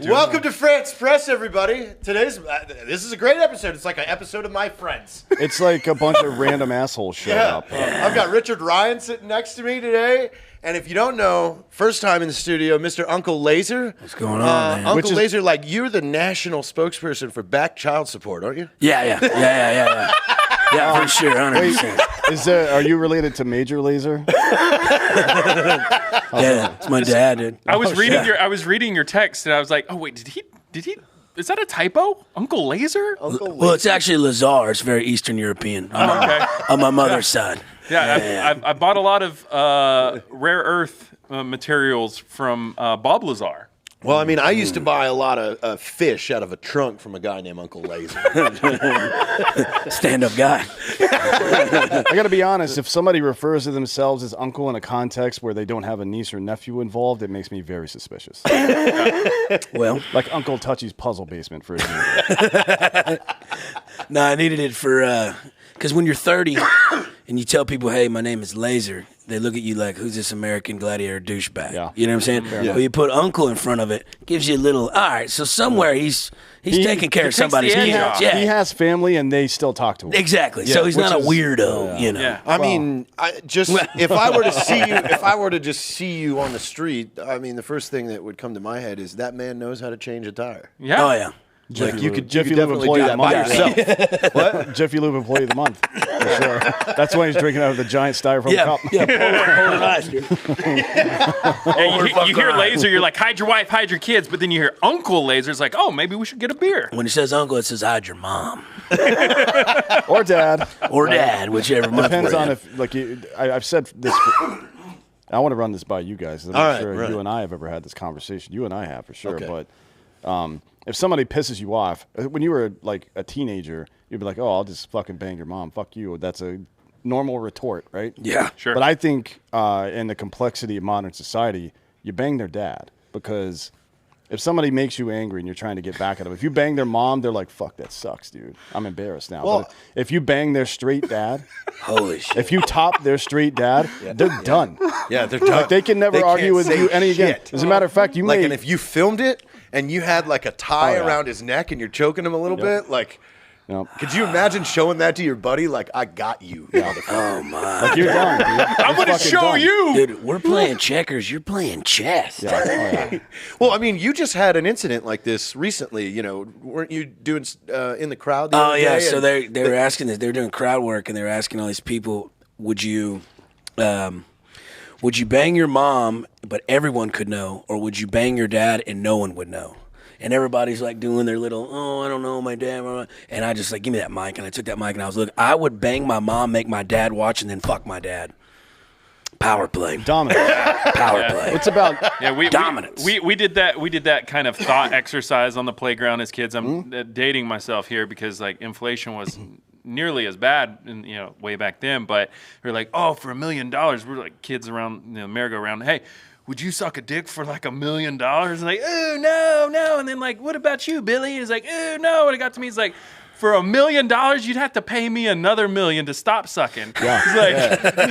Welcome to France Press, everybody. This is a great episode. It's like an episode of My Friends. It's like a bunch of random assholes showed up. I've got Richard Ryan sitting next to me today. And if you don't know, first time in the studio, Mr. Uncle Lazer. What's going on, man? Uncle Lazer, like, you're the national spokesperson for back child support, aren't you? Yeah, for sure, 100%. Are you related to Major Lazer? Yeah, it's my dad, dude. I was reading your text, and I was like, oh wait, did he? Is that a typo? Uncle Lazer? Well, it's actually Lazer. It's very Eastern European on my mother's side. Yeah, I bought a lot of rare earth materials from Bob Lazar. Well, I mean, I used to buy a lot of fish out of a trunk from a guy named Uncle Lazer. Stand-up guy. I got to be honest. If somebody refers to themselves as uncle in a context where they don't have a niece or nephew involved, it makes me very suspicious. Well, like Uncle Touchy's puzzle basement, for example. No, I needed it for because when you're 30 and you tell people, "Hey, my name is Lazer," they look at you like, "Who's this American gladiator douchebag?" Yeah. You know what I'm saying? Yeah. Well, you put uncle in front of it, gives you a little. All right, so somewhere he's taking care of somebody's kids. Yeah. He has family, and they still talk to him. Exactly. Yeah. So he's not a weirdo. You know. Yeah. I mean, if I were to see you, if I were to just see you on the street, I mean, the first thing that would come to my head is that man knows how to change a tire. Yeah. Oh yeah. Like you could definitely do that by yourself. What? Jiffy Lube Employee of the Month. For sure. That's why he's drinking out of the giant styrofoam cup. Yeah, polar ice, dude. You hear Lazer, you're like, hide your wife, hide your kids. But then you hear Uncle Lazer, it's like, oh, maybe we should get a beer. When he says uncle, it says hide your mom. Or dad. Or dad, whichever month. Depends on if, like, I've said this. I want to run this by you guys. I'm not sure you and I have ever had this conversation. You and I have, for sure. Okay. But if somebody pisses you off, when you were like a teenager, you'd be like, oh, I'll just fucking bang your mom. Fuck you. That's a normal retort, right? Yeah, sure. But I think in the complexity of modern society, you bang their dad, because if somebody makes you angry and you're trying to get back at them, if you bang their mom, they're like, fuck, that sucks, dude. I'm embarrassed now. Well, but if you bang their straight dad, holy shit. If you top their straight dad, they're done. Yeah, they're done. Like, they can never argue with you any again. As a matter of fact, and if you filmed it and you had like a tie around his neck and you're choking him a little bit, like, could you imagine showing that to your buddy? Like, I got you. Oh, my. Like, you're done, dude. I'm going to show you. Dude, we're playing checkers. You're playing chess. Yeah. Well, I mean, you just had an incident like this recently. You know, weren't you doing in the crowd the other day? So they were asking this. They were doing crowd work, and they were asking all these people, would you bang your mom, but everyone could know, or would you bang your dad and no one would know? And everybody's like doing their little, I don't know, my dad. And I just like, give me that mic. And I took that mic and I was like, I would bang my mom, make my dad watch, and then fuck my dad. Power play. Dominance. Power play. It's about dominance. We did that kind of thought exercise on the playground as kids. I'm dating myself here because like inflation was nearly as bad way back then. But we were like, for $1 million, we're like kids around the merry-go-round. Hey, would you suck a dick for like $1 million? And like, oh, no. And then like, what about you, Billy? And he's like, oh, no. And it got to me, he's like, for $1 million, you'd have to pay me another $1 million to stop sucking. Yeah.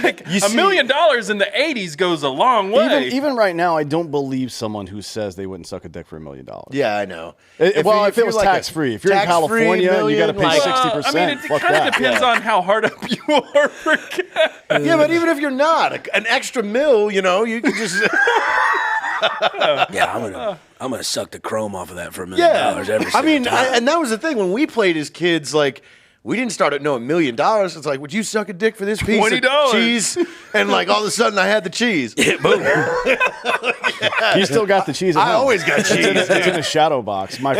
Like $1 million in the 80s goes a long way. Even right now, I don't believe someone who says they wouldn't suck a dick for $1 million. Yeah, I know. If it was like tax-free. If you're in California, you got to pay 60%. I mean, it kind of depends on how hard up you are for cash. Yeah, but even if you're not, an extra $1 million, you can just... I'm gonna suck the chrome off of that for $1 million every single time. And that was the thing when we played as kids. Like, we didn't start at $1 million. It's like, would you suck a dick for this piece $20 of cheese? And like all of a sudden, I had the cheese. Yeah, boom. You still got the cheese. I always got cheese. It's in a shadow box. My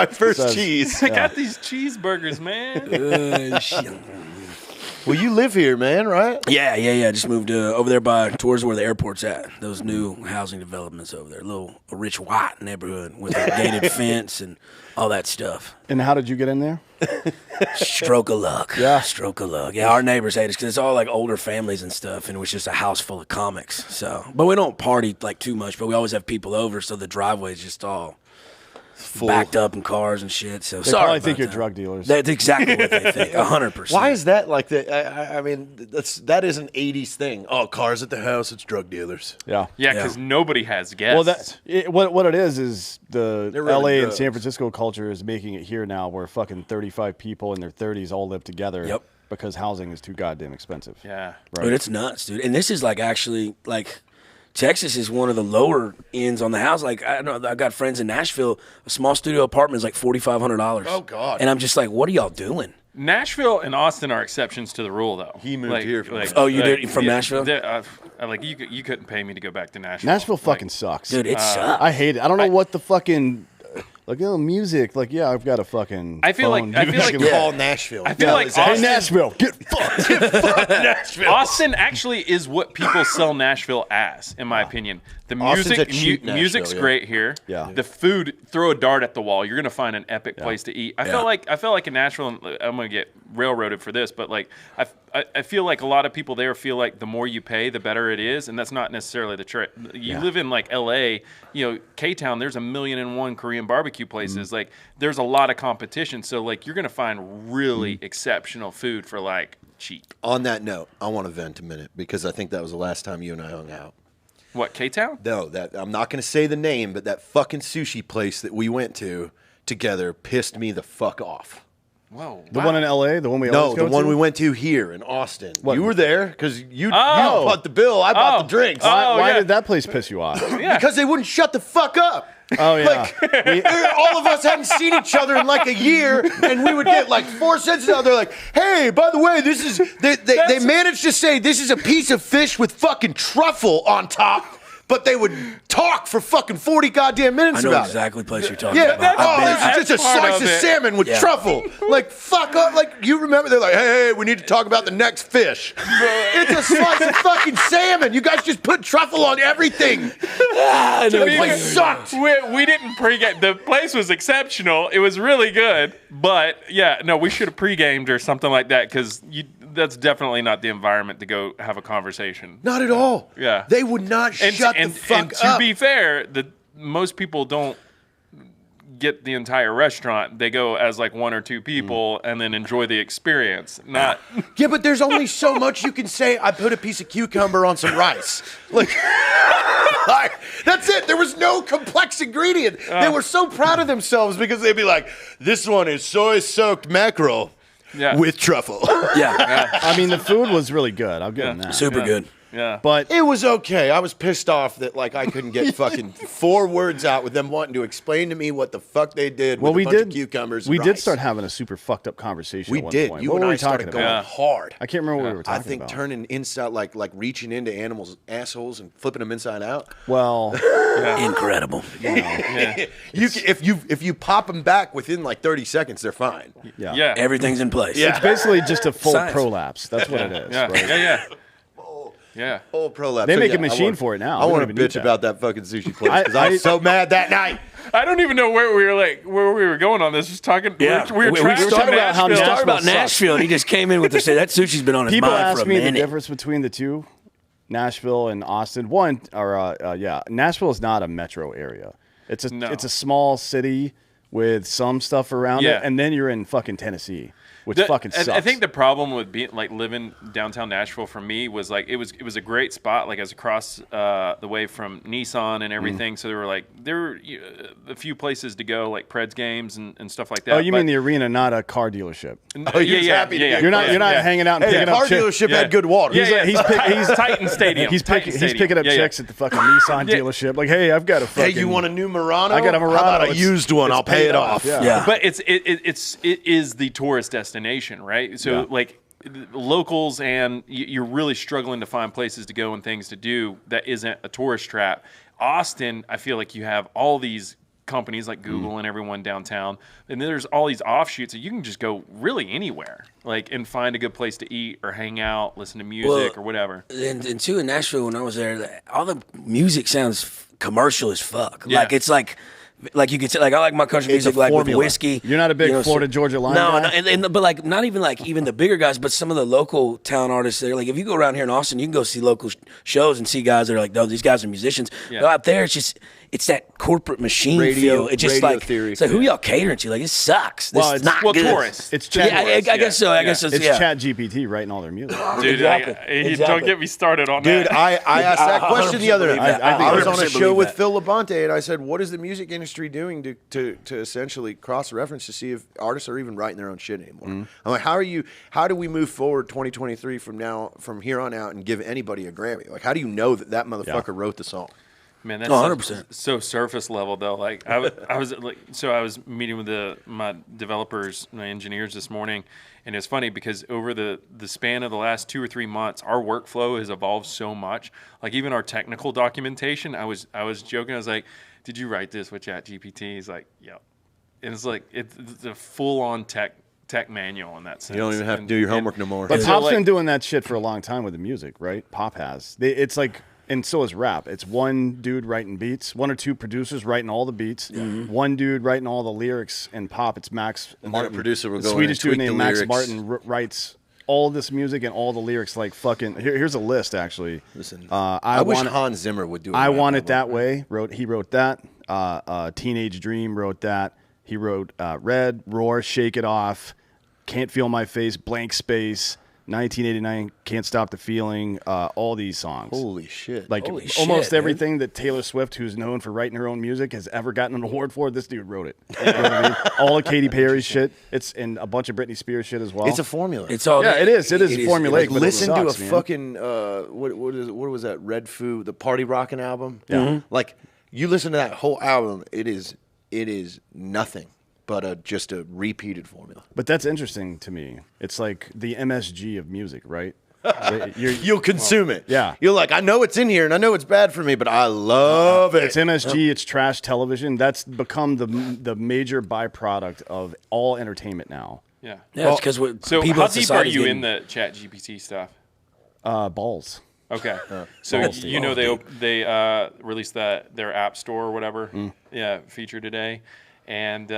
first cheese. I got these cheeseburgers, man. Well, you live here, man, right? Yeah. Just moved over there towards where the airport's at. Those new housing developments over there. A rich white neighborhood with a gated fence and all that stuff. And how did you get in there? Stroke of luck. Yeah. Stroke of luck. Yeah, our neighbors hate us because it's all like older families and stuff, and it was just a house full of comics. But we don't party like too much, but we always have people over, so the driveway is just all backed up in cars and shit. So They sorry. probably think about you're that. drug dealers. That's exactly what they think. 100%. Why is that like that? I mean, that is an '80s thing. Oh, cars at the house, it's drug dealers. Yeah. Yeah, because nobody has guests. Well, what it is the They're running LA and drugs. San Francisco culture is making it here now, where fucking 35 people in their 30s all live together. Yep. Because housing is too goddamn expensive. Yeah. Right. Dude, it's nuts, dude. And this is like actually like Texas is one of the lower ends on the house. Like I know I got friends in Nashville. A small studio apartment is like $4,500. Oh, God. And I'm just like, what are y'all doing? Nashville and Austin are exceptions to the rule, though. He moved here from Oh, you did from Nashville? Like you couldn't pay me to go back to Nashville. Nashville fucking sucks. Dude, it sucks. I hate it. I don't know what the fucking like music. Like, yeah, I've got a fucking. I feel phone. like Call Nashville. I feel like Is that- Hey, Austin, Nashville, get fucked. Nashville. Austin actually is what people sell Nashville as, in my opinion. The Austin's music, a cheap Nashville, music's yeah. great here. Yeah. The food, throw a dart at the wall, you're gonna find an epic place to eat. I felt like in Nashville, and I'm gonna get railroaded for this, but like I feel like a lot of people there feel like the more you pay, the better it is, and that's not necessarily the trick. You live in like L.A., K-Town. There's 1,000,001 Korean barbecue places. Like there's a lot of competition, so like you're gonna find really exceptional food for like cheap. On that note, I want to vent a minute because I think that was the last time you and I hung out. What, K-Town? No, that I'm not going to say the name, but that fucking sushi place that we went to together pissed me the fuck off. Whoa. The one in LA, the one we No, always go the one to? we went to here in Austin. What? You were there because you Oh. bought the bill. I bought the drinks. Why yeah. did that place piss you off? Because they wouldn't shut the fuck up. Oh yeah. All of us hadn't seen each other in like a year, and we would get like 4 sentences out. They're like, "Hey, by the way, this is." They managed to say this is a piece of fish with fucking truffle on top, but they would talk for fucking 40 goddamn minutes I know about exactly the place you're talking it. Yeah, about. oh, this that's is just a part slice of of it. salmon with Yeah. truffle. Like, fuck up. Like, you remember? They're like, hey, we need to talk about the next fish. It's a slice of fucking salmon. You guys just put truffle on everything. I know The place exactly. sucked. We didn't pregame. The place was exceptional. It was really good. But yeah, no, we should have pregamed or something like that because that's definitely not the environment to go have a conversation. Not at all. Yeah. They would not shut the fuck and to up. be fair, most people don't get the entire restaurant. They go as like 1 or 2 people and then enjoy the experience. Not Yeah, but there's only so much you can say. I put a piece of cucumber on some rice. Like, that's it. There was no complex ingredient. They were so proud of themselves because they'd be like, this one is soy-soaked mackerel with truffle. Yeah. I mean, the food was really good. I'll give them that. Super good. yeah. But It was okay. I was pissed off that like I couldn't get fucking 4 words out with them wanting to explain to me what the fuck they did with a bunch of cucumbers and We did rice. start having a super fucked up conversation. We at one did. Point. You What and were I we started talking going about? hard. I can't remember what we were talking I think about. turning inside, like reaching into animals' assholes and flipping them inside out. Well, Incredible. If you pop them back within like 30 seconds, they're fine. yeah. Yeah. Everything's in place. Yeah. It's basically just a full Science. prolapse. That's what it is. Yeah. Right? Yeah. Yeah. Oh, prolapse. They So, make a yeah, machine for it now. I We want don't to even need bitch that. about that fucking sushi place because I was so mad that night. I don't even know where we were going on this. Just talking. Yeah. We were trashing talking about how We Nashville. talked about Nashville sucks. Nashville, and he just came in with the say that sushi's been on his People mind ask for a me the minute. difference between the two, Nashville and Austin. One, Nashville is not a metro area. It's a small city with some stuff around Yeah. it, and then you're in fucking Tennessee, which fucking sucks. I think the problem with being like living downtown Nashville for me was like it was a great spot. Like I was across the way from Nissan and everything, so there were a few places to go, like Preds games and stuff like that. Oh, you mean the arena, not a car dealership? Oh, he was happy to get You're not hanging out and Hey, the picking up car chicks. dealership had good water. He's Titan Stadium. He's picking up chicks at the fucking Nissan dealership. Like, hey, I've got a fucking. Hey, you want a new Murano? I got a Murano. How about a It's- used one? it's I'll pay it off. Yeah. But it is the tourist destination, right? So like locals and you're really struggling to find places to go and things to do that isn't a tourist trap. Austin, I feel like you have all these companies like Google and everyone downtown, and then there's all these offshoots that you can just go really anywhere, like and find a good place to eat or hang out, listen to music or whatever. And too, in Nashville, when I was there, all the music sounds commercial as fuck. Yeah. Like, it's like Like you could say, like I like my country music like with whiskey. You're not a big Florida Georgia line guy? No, but like not even like even the bigger guys, but some of the local town artists. They're like, if you go around here in Austin, you can go see local shows and see guys that are like, no, these guys are musicians. Yeah. But out there, it's that corporate machine feel. It's just like theory. It's like who y'all catering to? Like it sucks. It's not good. Tourists. It's Chat. Yeah, I guess so. I guess it's Chat GPT writing all their music. Dude, exactly. Don't get me started on that. Dude, I asked that question the other night. I was on a show with Phil Labonte, and I said, what is the music industry doing to essentially cross-reference to see if artists are even writing their own shit anymore? Mm-hmm. I'm like, how do we move forward 2023 from here on out and give anybody a Grammy? Like, how do you know that motherfucker wrote the song? Man, that's 100%. So surface level though. Like I was meeting with my developers, my engineers this morning, and it's funny because over the span of the last 2 or 3 months, our workflow has evolved so much. Like even our technical documentation, I was joking. I was like, "Did you write this with ChatGPT?" He's like, "Yep." And it's like it's a full on tech manual in that sense. You don't even have to do your homework no more. But Pop's been doing that shit for a long time with the music, right? Pop has. It's like. And so is rap. It's one dude writing beats, 1 or 2 producers writing all the beats, one dude writing all the lyrics. And pop, it's Max Martin. Producer will go Swedish dude named Max lyrics. Martin writes all this music and all the lyrics. Like fucking. Here's a list actually. Listen, I wish Hans Zimmer would do it. I Want It That Way. He wrote that. Teenage Dream wrote that. He wrote Red, Roar, Shake It Off, Can't Feel My Face, Blank Space. 1989, Can't Stop the Feeling, all these songs. Holy shit. Like almost everything that Taylor Swift, who's known for writing her own music, has ever gotten an award for, this dude wrote it. You know what I mean? All of Katy Perry's shit. It's and a bunch of Britney Spears shit as well. It's a formula. It's all it is formulaic. But listen it sucks, to a man. fucking what was that Red Foo, the Party Rockin' album? Yeah. Mm-hmm. Like you listen to that whole album, it is nothing but just a repeated formula. But that's interesting to me. It's like the MSG of music, right? You'll consume it. Yeah. You're like, I know it's in here and I know it's bad for me, but I love it. It's MSG, it's trash television. That's become the major byproduct of all entertainment now. Yeah. Yeah, it's because so how deep are you in the Chat GPT stuff? Balls. Okay. So they released their app store or whatever feature today. And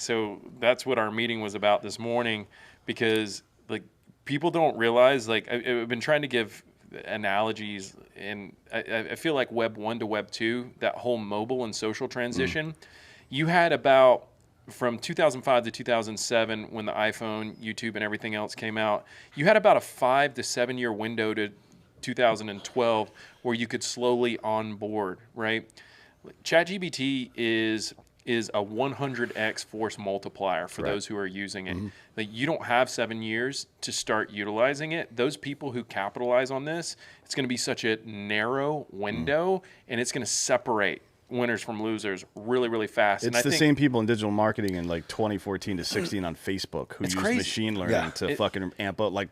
so that's what our meeting was about this morning, because like people don't realize, like I've been trying to give analogies, and I feel like Web 1 to Web 2, that whole mobile and social transition, you had about from 2005 to 2007 when the iPhone, YouTube, and everything else came out, you had about a 5 to 7 year window to 2012 where you could slowly onboard, right? ChatGPT is a 100x force multiplier for those who are using it. Like you don't have 7 years to start utilizing it. Those people who capitalize on this, it's going to be such a narrow window, and it's going to separate winners from losers really, really fast. It's the same people in digital marketing in like 2014 to 16 on Facebook who use machine learning to fucking amp up, like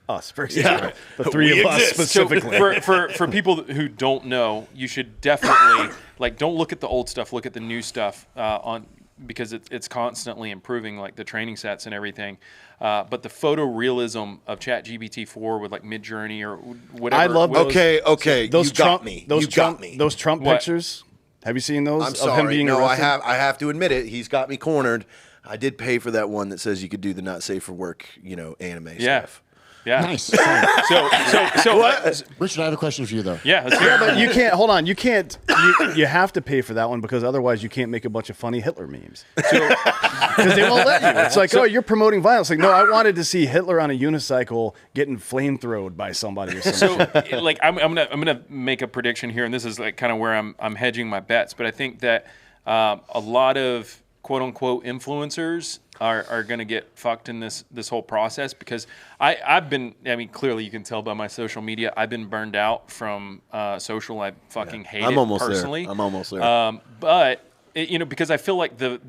us, for example. The three of us specifically. So for people who don't know, you should definitely like don't look at the old stuff, look at the new stuff because it's constantly improving, like the training sets and everything. But the photorealism of ChatGPT 4 with like Midjourney or whatever. I love those. Okay. Those you got me. Those you got me. Those Trump pictures. Have you seen those? I'm sorry. Of him being arrested? I have to admit it. He's got me cornered. I did pay for that one that says you could do the not safe for work, anime stuff. Yeah. Nice. So what? Richard, I have a question for you, though. Yeah, let's hear it. But you can't. Hold on. You can't. You have to pay for that one because otherwise you can't make a bunch of funny Hitler memes. Because they won't let you. It's like, you're promoting violence. Like, no, I wanted to see Hitler on a unicycle getting flamethrowed by somebody or something. So, like, I'm gonna make a prediction here, and this is like kind of where I'm hedging my bets. But I think that a lot of quote unquote influencers are going to get fucked in this whole process, because I've been, clearly you can tell by my social media, I've been burned out from social. I fucking hate it personally. I'm almost there. But because I feel like the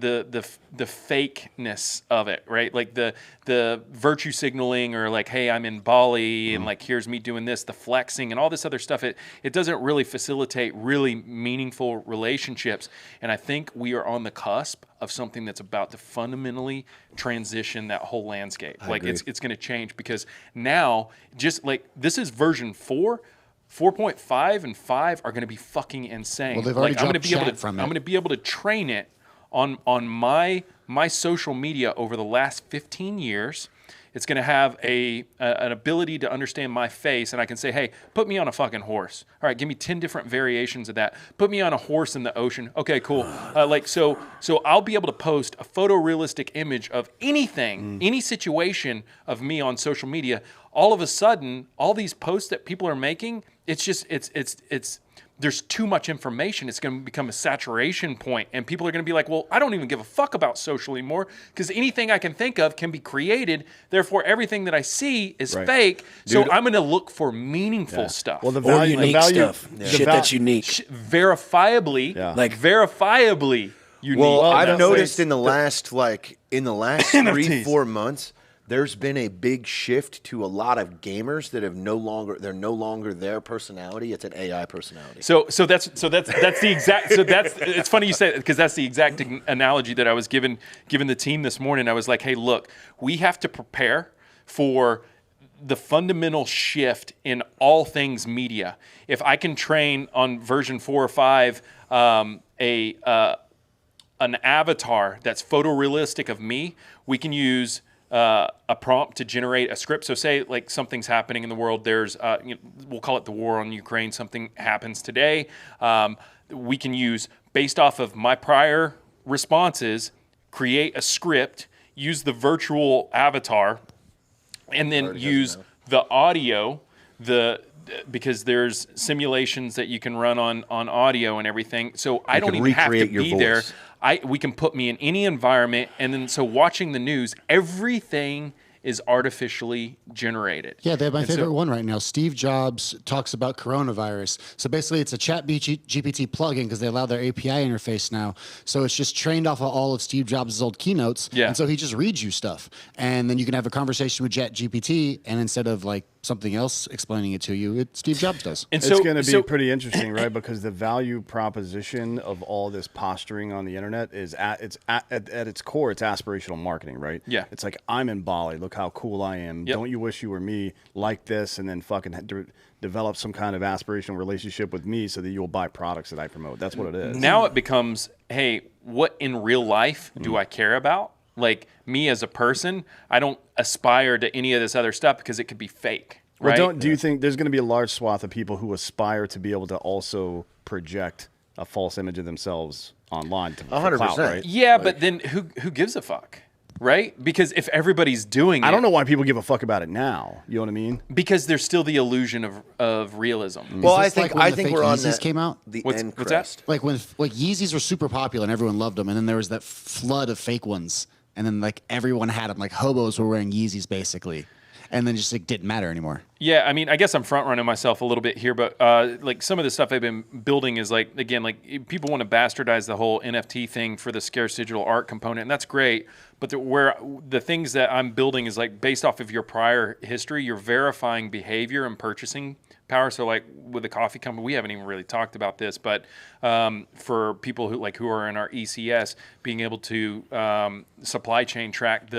fakeness of it, right? Like the virtue signaling, or like, hey, I'm in Bali and like here's me doing this, the flexing and all this other stuff. It doesn't really facilitate really meaningful relationships. And I think we are on the cusp of something that's about to fundamentally transition that whole landscape. It's going to change, because now, just like this is version 4. 4.5 and 5 are going to be fucking insane. Well, they've already I'm going dropped to be able chat to. from it. I'm going to be able to train it on my social media over the last 15 years. It's going to have an ability to understand my face, and I can say, hey, put me on a fucking horse. All right, give me 10 different variations of that. Put me on a horse in the ocean. Okay, cool. So I'll be able to post a photorealistic image of anything, any situation of me on social media. All of a sudden, all these posts that people are making, it's there's too much information. It's going to become a saturation point, and people are going to be like, well, I don't even give a fuck about social anymore because anything I can think of can be created. Therefore, everything that I see is fake. Dude, so I'm going to look for meaningful stuff. Well, the value, stuff. Shit that's unique. Verifiably, verifiably unique. Well, I've noticed in the last 3-4 months, there's been a big shift to a lot of gamers that have no longer their personality. It's an AI personality. So that's the exact. So it's funny you say that because that's the exact analogy that I was giving the team this morning. I was like, hey, look, we have to prepare for the fundamental shift in all things media. If I can train on version 4 or 5 an avatar that's photorealistic of me, we can use a prompt to generate a script. So say like something's happening in the world. There's, we'll call it the war on Ukraine. Something happens today. We can use, based off of my prior responses, create a script, use the virtual avatar, and then use the audio, because there's simulations that you can run on audio and everything. So I don't even have to be there. We can put me in any environment, and then so watching the news, everything is artificially generated. Yeah, they have my favorite one right now. Steve Jobs talks about coronavirus. So basically, it's a ChatGPT plugin because they allow their API interface now. So it's just trained off of all of Steve Jobs' old keynotes. Yeah. And so he just reads you stuff. And then you can have a conversation with ChatGPT, and instead of like something else explaining it to you, Steve Jobs does. And it's going to be pretty interesting, right? Because the value proposition of all this posturing on the internet is at its core, it's aspirational marketing, right? Yeah. It's like, I'm in Bali. Look how cool I am. Yep. Don't you wish you were me like this? And then fucking develop some kind of aspirational relationship with me so that you'll buy products that I promote. That's what it is. Now it becomes, hey, what in real life do I care about? Like me as a person, I don't aspire to any of this other stuff because it could be fake. Right? Well, do you think there's going to be a large swath of people who aspire to be able to also project a false image of themselves online? 100%. Right? Yeah, like, but then who gives a fuck? Right? Because if everybody's doing it... I don't know why people give a fuck about it now. You know what I mean? Because there's still the illusion of realism. Well, I think we're on Yeezys came out. What's that? Like when Yeezys were super popular and everyone loved them, and then there was that flood of fake ones, and then like everyone had them. Like hobos were wearing Yeezys basically. And then just like didn't matter anymore. Yeah, I mean, I guess I'm front running myself a little bit here, but like some of the stuff I've been building is like, again, like people want to bastardize the whole NFT thing for the scarce digital art component, and that's great. But where the things that I'm building is like based off of your prior history, you're verifying behavior and purchasing power. So like with the coffee company, we haven't even really talked about this, but for people who are in our ECS, being able to supply chain track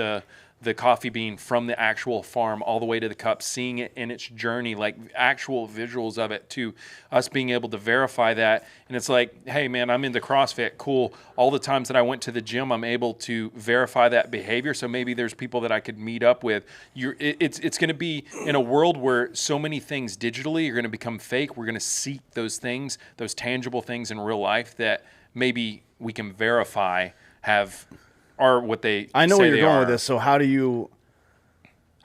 the coffee bean from the actual farm all the way to the cup, seeing it in its journey, like actual visuals of it, to us being able to verify that. And it's like, hey man, I'm into CrossFit, cool. All the times that I went to the gym, I'm able to verify that behavior. So maybe there's people that I could meet up with. It's going to be in a world where so many things digitally are going to become fake. We're going to seek those things, those tangible things in real life that maybe we can verify are what they I know say where you're they going are. with this. So how do you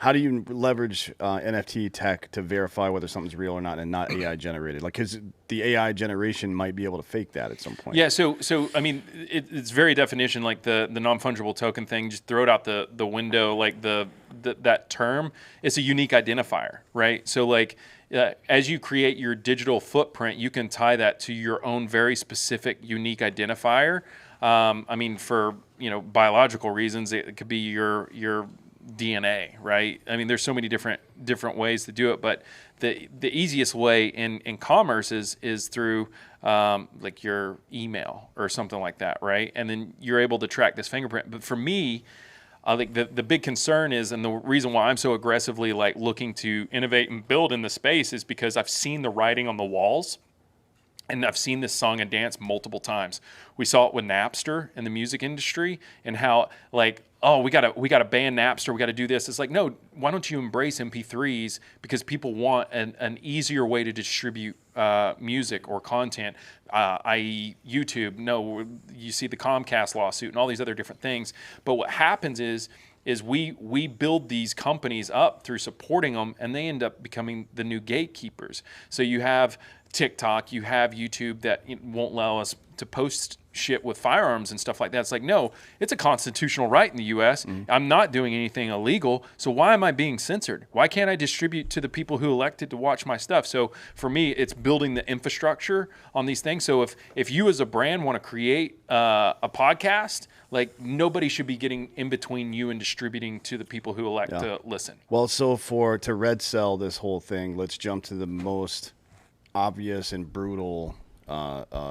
leverage NFT tech to verify whether something's real or not and not AI generated? Like, because the AI generation might be able to fake that at some point. Yeah. So I mean, it's very definition, like the non-fungible token thing. Just throw it out the window. Like that term, it's a unique identifier, right? So like. As you create your digital footprint, you can tie that to your own very specific, unique identifier. I mean, for biological reasons, it could be your DNA, right? I mean, there's so many different ways to do it, but the easiest way in commerce is through like your email or something like that, right? And then you're able to track this fingerprint. But for me, I think the big concern is, and the reason why I'm so aggressively like looking to innovate and build in the space is because I've seen the writing on the walls And I've seen this song and dance multiple times. We saw it with Napster in the music industry, and how like, oh, we gotta ban Napster, we gotta do this. It's like, no, why don't you embrace MP3s, because people want an easier way to distribute music or content, i.e. YouTube. No, you see the Comcast lawsuit and all these other different things. But what happens is we build these companies up through supporting them, and they end up becoming the new gatekeepers. So you have TikTok, you have YouTube that won't allow us to post shit with firearms and stuff like that. It's like, no, it's a constitutional right in the U.S. I'm not doing anything illegal, so why am I being censored? Why can't I distribute to the people who elected to watch my stuff? So for me, it's building the infrastructure on these things. So if you as a brand want to create a podcast, like, nobody should be getting in between you and distributing to the people who elect to listen. Well, so to red cell this whole thing, let's jump to the most obvious and brutal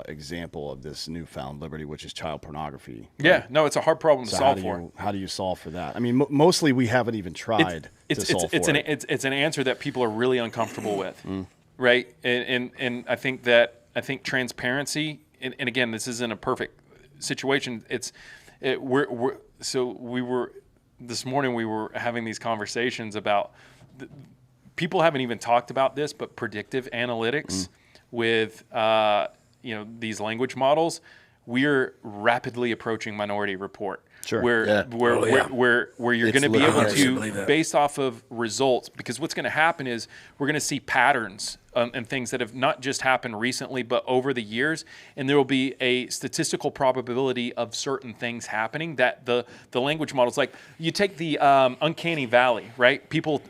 example of this newfound liberty, which is child pornography. Right? Yeah, no, it's a hard problem to solve for. How do you solve for that? I mean, mostly we haven't even tried to solve for it. It's an answer that people are really uncomfortable with, right? And I think transparency, and again, this isn't a perfect situation. This morning we were having these conversations about people haven't even talked about this, but predictive analytics with these language models. We're rapidly approaching Minority Report. Sure. Where you're going to be able to, based off of results, because what's going to happen is we're going to see patterns and things that have not just happened recently, but over the years, and there will be a statistical probability of certain things happening that the language models, like you take the uncanny valley, right? People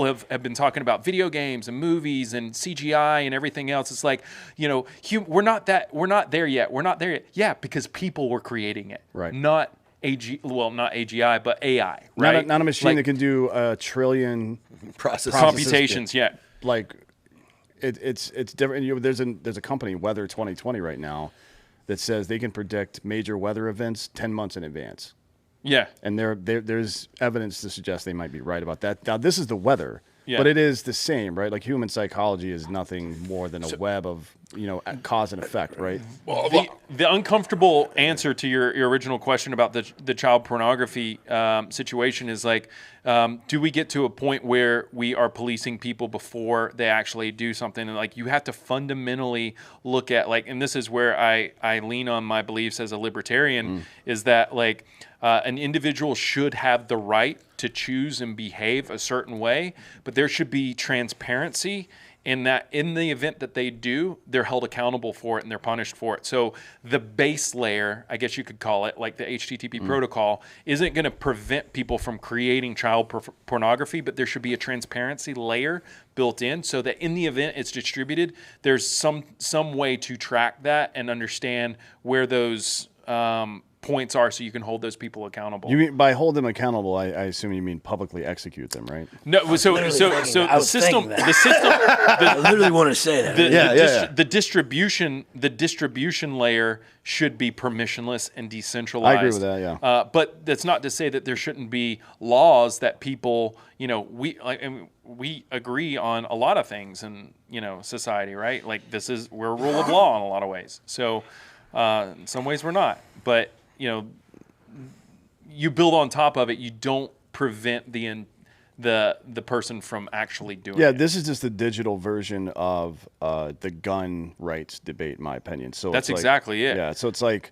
have been talking about video games and movies and CGI and everything else. It's like, we're not there yet. Yeah, because people were creating it, right? Not AGI, but AI, right? Not a machine that can do a trillion computations yet. Like, it's different. There's a company, Weather 2020, right now, that says they can predict major weather events 10 months in advance. Yeah, and there's evidence to suggest they might be right about that. Now, this is the weather. Yeah. But it is the same, right? Like, human psychology is nothing more than a web of, cause and effect, right? Well, the uncomfortable answer to your original question about the child pornography situation is like, do we get to a point where we are policing people before they actually do something? And like, you have to fundamentally look at, like, and this is where I lean on my beliefs as a libertarian, is that like, an individual should have the right to choose and behave a certain way, but there should be transparency in that in the event that they do, they're held accountable for it and they're punished for it. So the base layer, I guess you could call it, like the HTTP protocol, isn't going to prevent people from creating child pornography, but there should be a transparency layer built in so that in the event it's distributed, there's some way to track that and understand where those points are, so you can hold those people accountable. You mean by hold them accountable? I assume you mean publicly execute them, right? No, so the system. I literally want to say that. The distribution layer should be permissionless and decentralized. I agree with that. Yeah. But that's not to say that there shouldn't be laws that people, we agree on a lot of things in society, right? Like we're a rule of law in a lot of ways. So in some ways we're not, but you build on top of it. You don't prevent the person from actually doing it. Yeah, this is just the digital version of the gun rights debate, in my opinion. So that's exactly it. Yeah, so it's like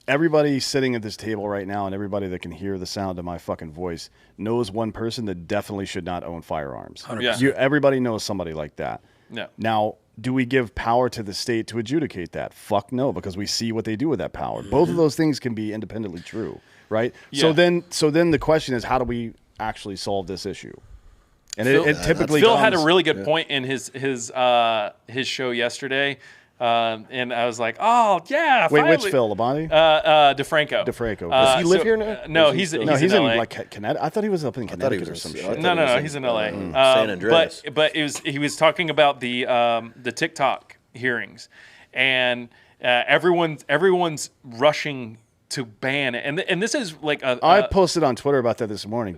everybody sitting at this table right now and everybody that can hear the sound of my fucking voice knows one person that definitely should not own firearms. 100%. Yeah. Everybody knows somebody like that. Yeah. Now, do we give power to the state to adjudicate that? Fuck no, because we see what they do with that power. Both of those things can be independently true, right? Yeah. So then the question is, how do we actually solve this issue? And Phil, it typically Phil had a really good point in his show yesterday. And I was like, oh yeah. Wait, which Phil? Labonte? DeFranco. Does he live here now? No, he's in LA. Like Connecticut. I thought he was up in Connecticut or some shit. No, he's in LA. San Andreas. But he was talking about the TikTok hearings, and everyone's rushing to ban it. And this is like I posted on Twitter about that this morning.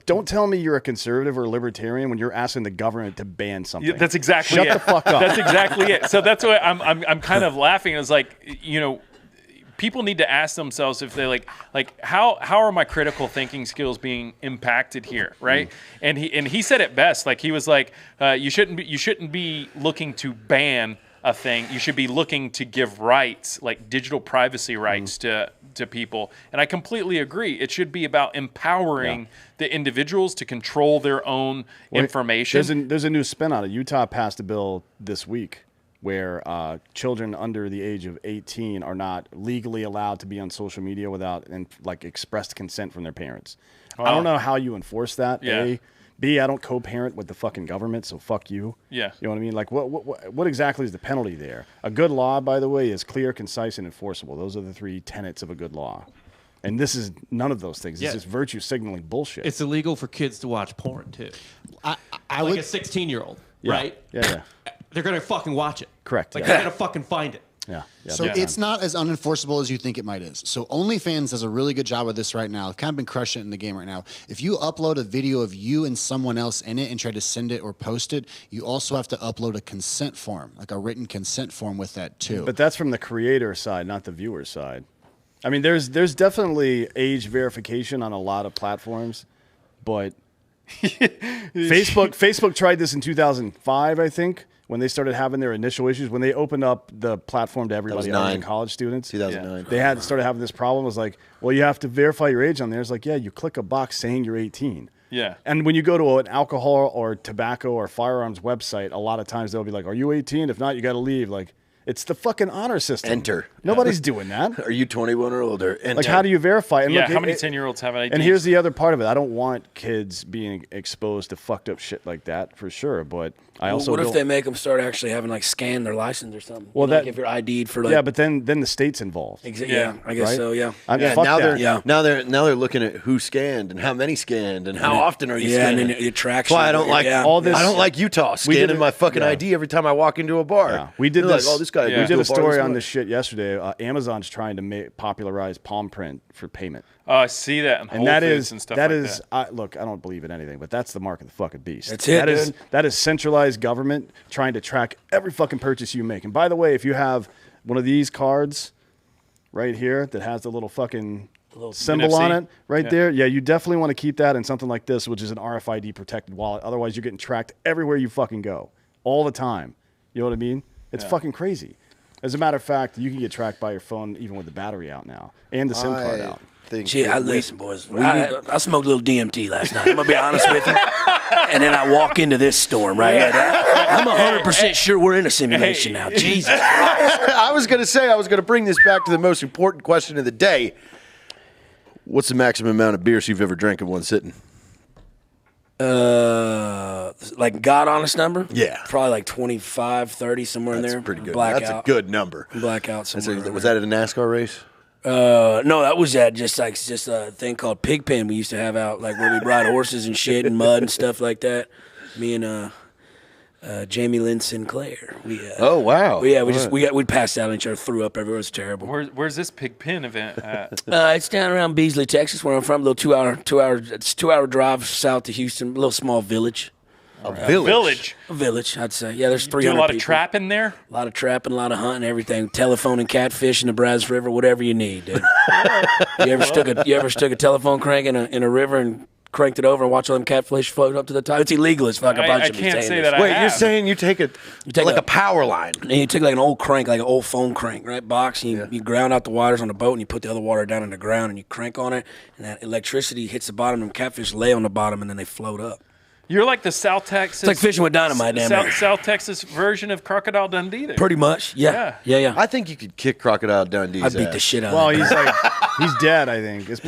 Don't tell me you're a conservative or a libertarian when you're asking the government to ban something. That's exactly it. Shut the fuck up. That's exactly it. So that's why I'm kind of laughing. It's like, you know, people need to ask themselves if they like how are my critical thinking skills being impacted here, right? And he said it best. Like he was like, you shouldn't be looking to ban a thing. You should be looking to give rights, like digital privacy rights to people. And I completely agree. It should be about empowering the individuals to control their own information. There's a new spin on it. Utah passed a bill this week where children under the age of 18 are not legally allowed to be on social media without expressed consent from their parents. I don't know how you enforce that. Yeah. B, I don't co-parent with the fucking government, so fuck you. Yeah. You know what I mean? Like, what exactly is the penalty there? A good law, by the way, is clear, concise, and enforceable. Those are the 3 tenets of a good law. And this is none of those things. It's just virtue signaling bullshit. It's illegal for kids to watch porn, too. I like would, a 16-year-old, Yeah. right? Yeah. They're going to fucking watch it. Correct. Like, Yeah. they're going to fucking find it. Yeah. So it's not as unenforceable as you think it might is. So OnlyFans does a really good job of this right now. I've kind of been crushing it in the game right now. If you upload a video of you and someone else in it and try to send it or post it, you also have to upload a consent form, like a written consent form with that too. But that's from the creator side, not the viewer side. I mean, there's definitely age verification on a lot of platforms, but Facebook tried this in 2005, I think, when they started having their initial issues. When they opened up the platform to everybody, other than college students, 2009. They started having this problem. It was like, well, you have to verify your age on there. It's like, yeah, you click a box saying you're 18. Yeah. And when you go to an alcohol or tobacco or firearms website, a lot of times they'll be like, are you 18? If not, you got to leave. Like, it's the fucking honor system. Enter. Nobody's doing that. Are you 21 or older? Enter. Like, how do you verify? And Yeah, look, how many 10-year-olds have an ID? And here's the other part of it. I don't want kids being exposed to fucked up shit like that, for sure. But I also what if don't- they make them start actually having like scan their license or something? Well, like that- if you're ID'd for like yeah, but then the state's involved. yeah, I guess right? so. Yeah. I mean, Yeah, fuck now that. now they're looking at who scanned and how many scanned and how often are you Yeah, and scanning. then it tracks. That's why you. I don't like Yeah. all this. I don't like Utah We did scanning it- my fucking yeah. ID every time I walk into a bar. Yeah. We did They're this. Like, oh, this guy. Yeah. We goes to did a bar story this on much. this shit yesterday. Amazon's trying to popularize palm print for payment. Oh, I see that in Whole And that Foods is and stuff that like is that. look, I don't believe in anything, but that's the mark of the fucking beast. That's it, That is centralized government trying to track every fucking purchase you make. And by the way, if you have one of these cards right here that has the little fucking symbol NFC? on it right Yeah. there, you definitely want to keep that in something like this, which is an RFID protected wallet. Otherwise, you're getting tracked everywhere you fucking go all the time. You know what I mean? It's fucking crazy. As a matter of fact, you can get tracked by your phone even with the battery out now and the SIM card out. Gee, listen, boys. I smoked a little DMT last night. I'm gonna be honest with you. And then I walk into this storm, right? I'm 100% sure we're in a simulation now. Jesus Christ. I was going to say, I was going to bring this back to the most important question of the day. What's the maximum amount of beers you've ever drank in one sitting? Like God honest number? Yeah. Probably like 25, 30, somewhere in That's there. pretty good. Blackout. That's a good number. Blackout somewhere. Was that at a NASCAR race? No, that was at just a thing called Pigpen we used to have out, like where we'd ride horses and shit and mud and stuff like that. Me and Jamie Lynn Sinclair. Oh wow! Yeah, we passed out on each other, threw up everywhere. It was terrible. Where's this Pig Pen event at? It's down around Beasley, Texas, where I'm from. A little 2-hour drive south to Houston. A little small village. A village. A village, I'd say. Yeah, there's 300 Do a lot people. of trapping there? A lot of trapping, a lot of hunting, everything. Telephone and catfish in the Brazos River, whatever you need, dude. You ever stuck a telephone crank in a river and cranked it over and watched all them catfish float up to the top? It's illegal as fuck. I can't say that I Wait, have. you're saying you take a power line? And you take like an old crank, like an old phone crank, right? Box, and you ground out the waters on the boat, and you put the other water down in the ground, and you crank on it, and that electricity hits the bottom, and catfish lay on the bottom, and then they float up. You're like the South Texas. It's like fishing with dynamite, damn near. South Texas version of Crocodile Dundee. There. Pretty much, yeah. I think you could kick Crocodile Dundee's I beat ass. the shit out Well, of him. he's dead, I think. He's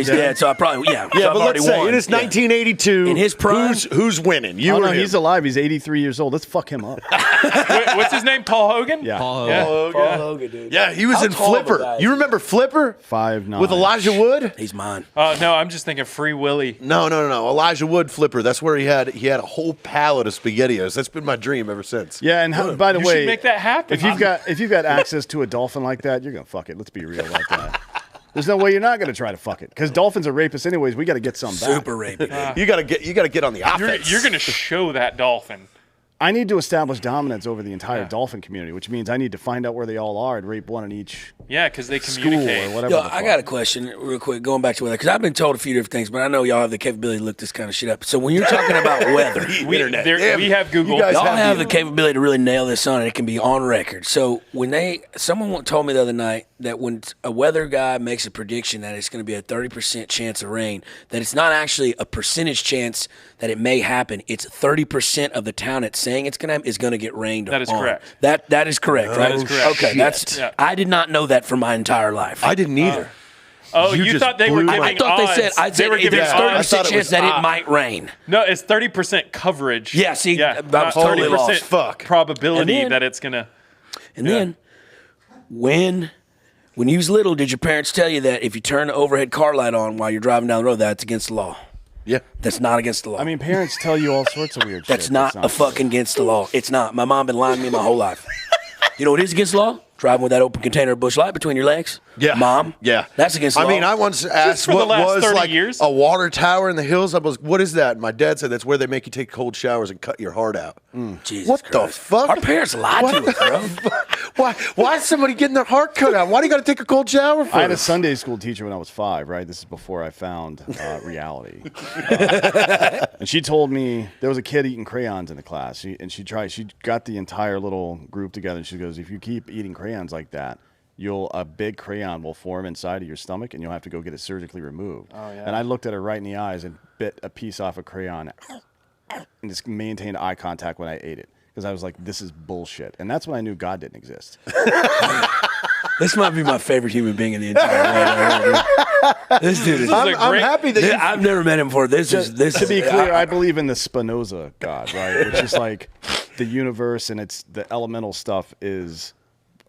dead. So I probably, Yeah, so I've but already let's say won. it is 1982. In his prime? who's winning? You Oh, or no, him? he's alive. He's 83 years old. Let's fuck him up. What's his name? Paul Hogan? Yeah. Paul Yeah. Hogan. Paul Hogan, dude. Yeah, he was How in tall of a Flipper. guy? You remember Flipper 5'9" with Elijah Wood? He's mine. No, I'm just thinking Free Willy. No. Elijah Wood Flipper. That's where he had a whole pallet of SpaghettiOs. That's been my dream ever since. Yeah, and by the You way, should make that happen. if you've got access to a dolphin like that, you're gonna fuck it. Let's be real about that. There's no way you're not going to try to fuck it because dolphins are rapists anyways. We got to get some back. Super rapist. You gotta get on the offense. You're going to show that dolphin. I need to establish dominance over the entire dolphin community, which means I need to find out where they all are and rape one in each. Yeah, because they school communicate. or whatever. Yo, I got a question real quick, going back to weather, because I've been told a few different things, but I know y'all have the capability to look this kind of shit up. So when you're talking about weather, We have Google. guys y'all have have the capability to really nail this on, and it can be on record. So when someone told me the other night that when a weather guy makes a prediction that it's going to be a 30% chance of rain, that it's not actually a percentage chance that it may happen. It's 30% of the town that's saying it's going to happen is going to get rained on. That is correct. That is correct, right? That is correct. Okay, Yeah. I did not know that for my entire life. I didn't either. You just thought they were blew giving my- I thought odds. they said They were giving there's odds. 30% chance that it might rain. No, it's 30% coverage. Yeah, see, I was totally 30% lost. Fuck. probability And then- that it's gonna. And then when you was little, did your parents tell you that if you turn the overhead car light on while you're driving down the road, that's against the law? Yeah. That's not against the law. I mean, parents tell you all sorts of weird shit. that's not a fucking against the law. It's not. My mom been lying to me my whole life. You know what is against the law? Driving with that open container of bush light between your legs. Yeah. Mom. Yeah. That's against the law. I mean, I once asked for the what last was 30 like years? a water tower in the hills. I was, what is that? And my dad said that's where they make you take cold showers and cut your heart out. Jesus What the Christ. fuck? Our parents lied to us, bro. Why is somebody getting their heart cut out? Why do you got to take a cold shower for? I had a Sunday school teacher when I was 5, right? This is before I found reality. And she told me there was a kid eating crayons in the class. She got the entire little group together, and she goes, if you keep eating crayons like that, a big crayon will form inside of your stomach, and you'll have to go get it surgically removed. Oh, yeah. And I looked at her right in the eyes and bit a piece off a crayon and just maintained eye contact when I ate it. Because I was like, this is bullshit. And that's when I knew God didn't exist. This might be my favorite human being in the entire world. This dude is. I'm happy that I've never met him before. This To is be clear, I believe in the Spinoza God, right? Which is like the universe and the elemental stuff is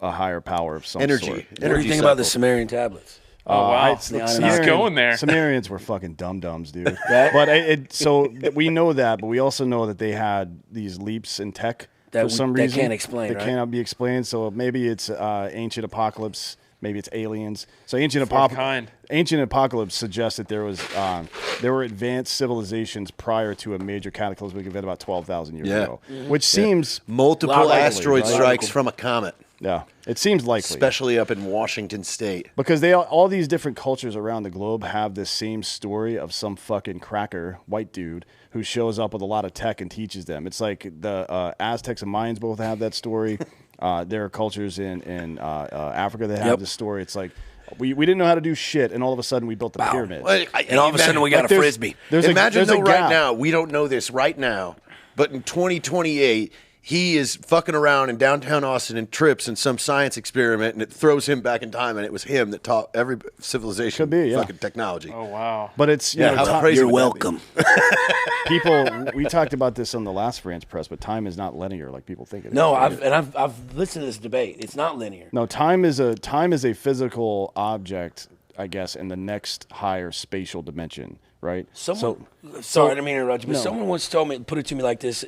a higher power of some energy. sort. What do you think about the Sumerian tablets? Oh wow, Sumerian- he's going there. Sumerians were fucking dum-dums, dude. Right? But so we know that, but we also know that they had these leaps in tech for some that reason. can't explain, That right? cannot be explained. So maybe it's ancient apocalypse. Maybe it's aliens. So ancient apocalypse suggests that there were advanced civilizations prior to a major cataclysmic event about 12,000 years ago, which seems multiple likely, asteroid right? strikes from a comet, it seems likely. especially up in Washington State. Because all these different cultures around the globe have this same story of some fucking cracker white dude who shows up with a lot of tech and teaches them. It's like the Aztecs and Mayans both have that story. There are cultures in Africa that have this story. It's like we didn't know how to do shit, and all of a sudden we built the pyramid. And all of a sudden we got a frisbee. Imagine there's a though, right gap. now, we don't know this right now, but in 2028, he is fucking around in downtown Austin and trips in some science experiment, and it throws him back in time, and it was him that taught every civilization Could be, yeah. fucking technology. Oh wow. But it's how crazy You're would that be? welcome. people. We talked about this on the last France Press, but time is not linear like people think it is. No, right? I've listened to this debate. It's not linear. No, time is a physical object, I guess, in the next higher spatial dimension, right? Sorry, I didn't mean to interrupt you, but No. someone once put it to me like this.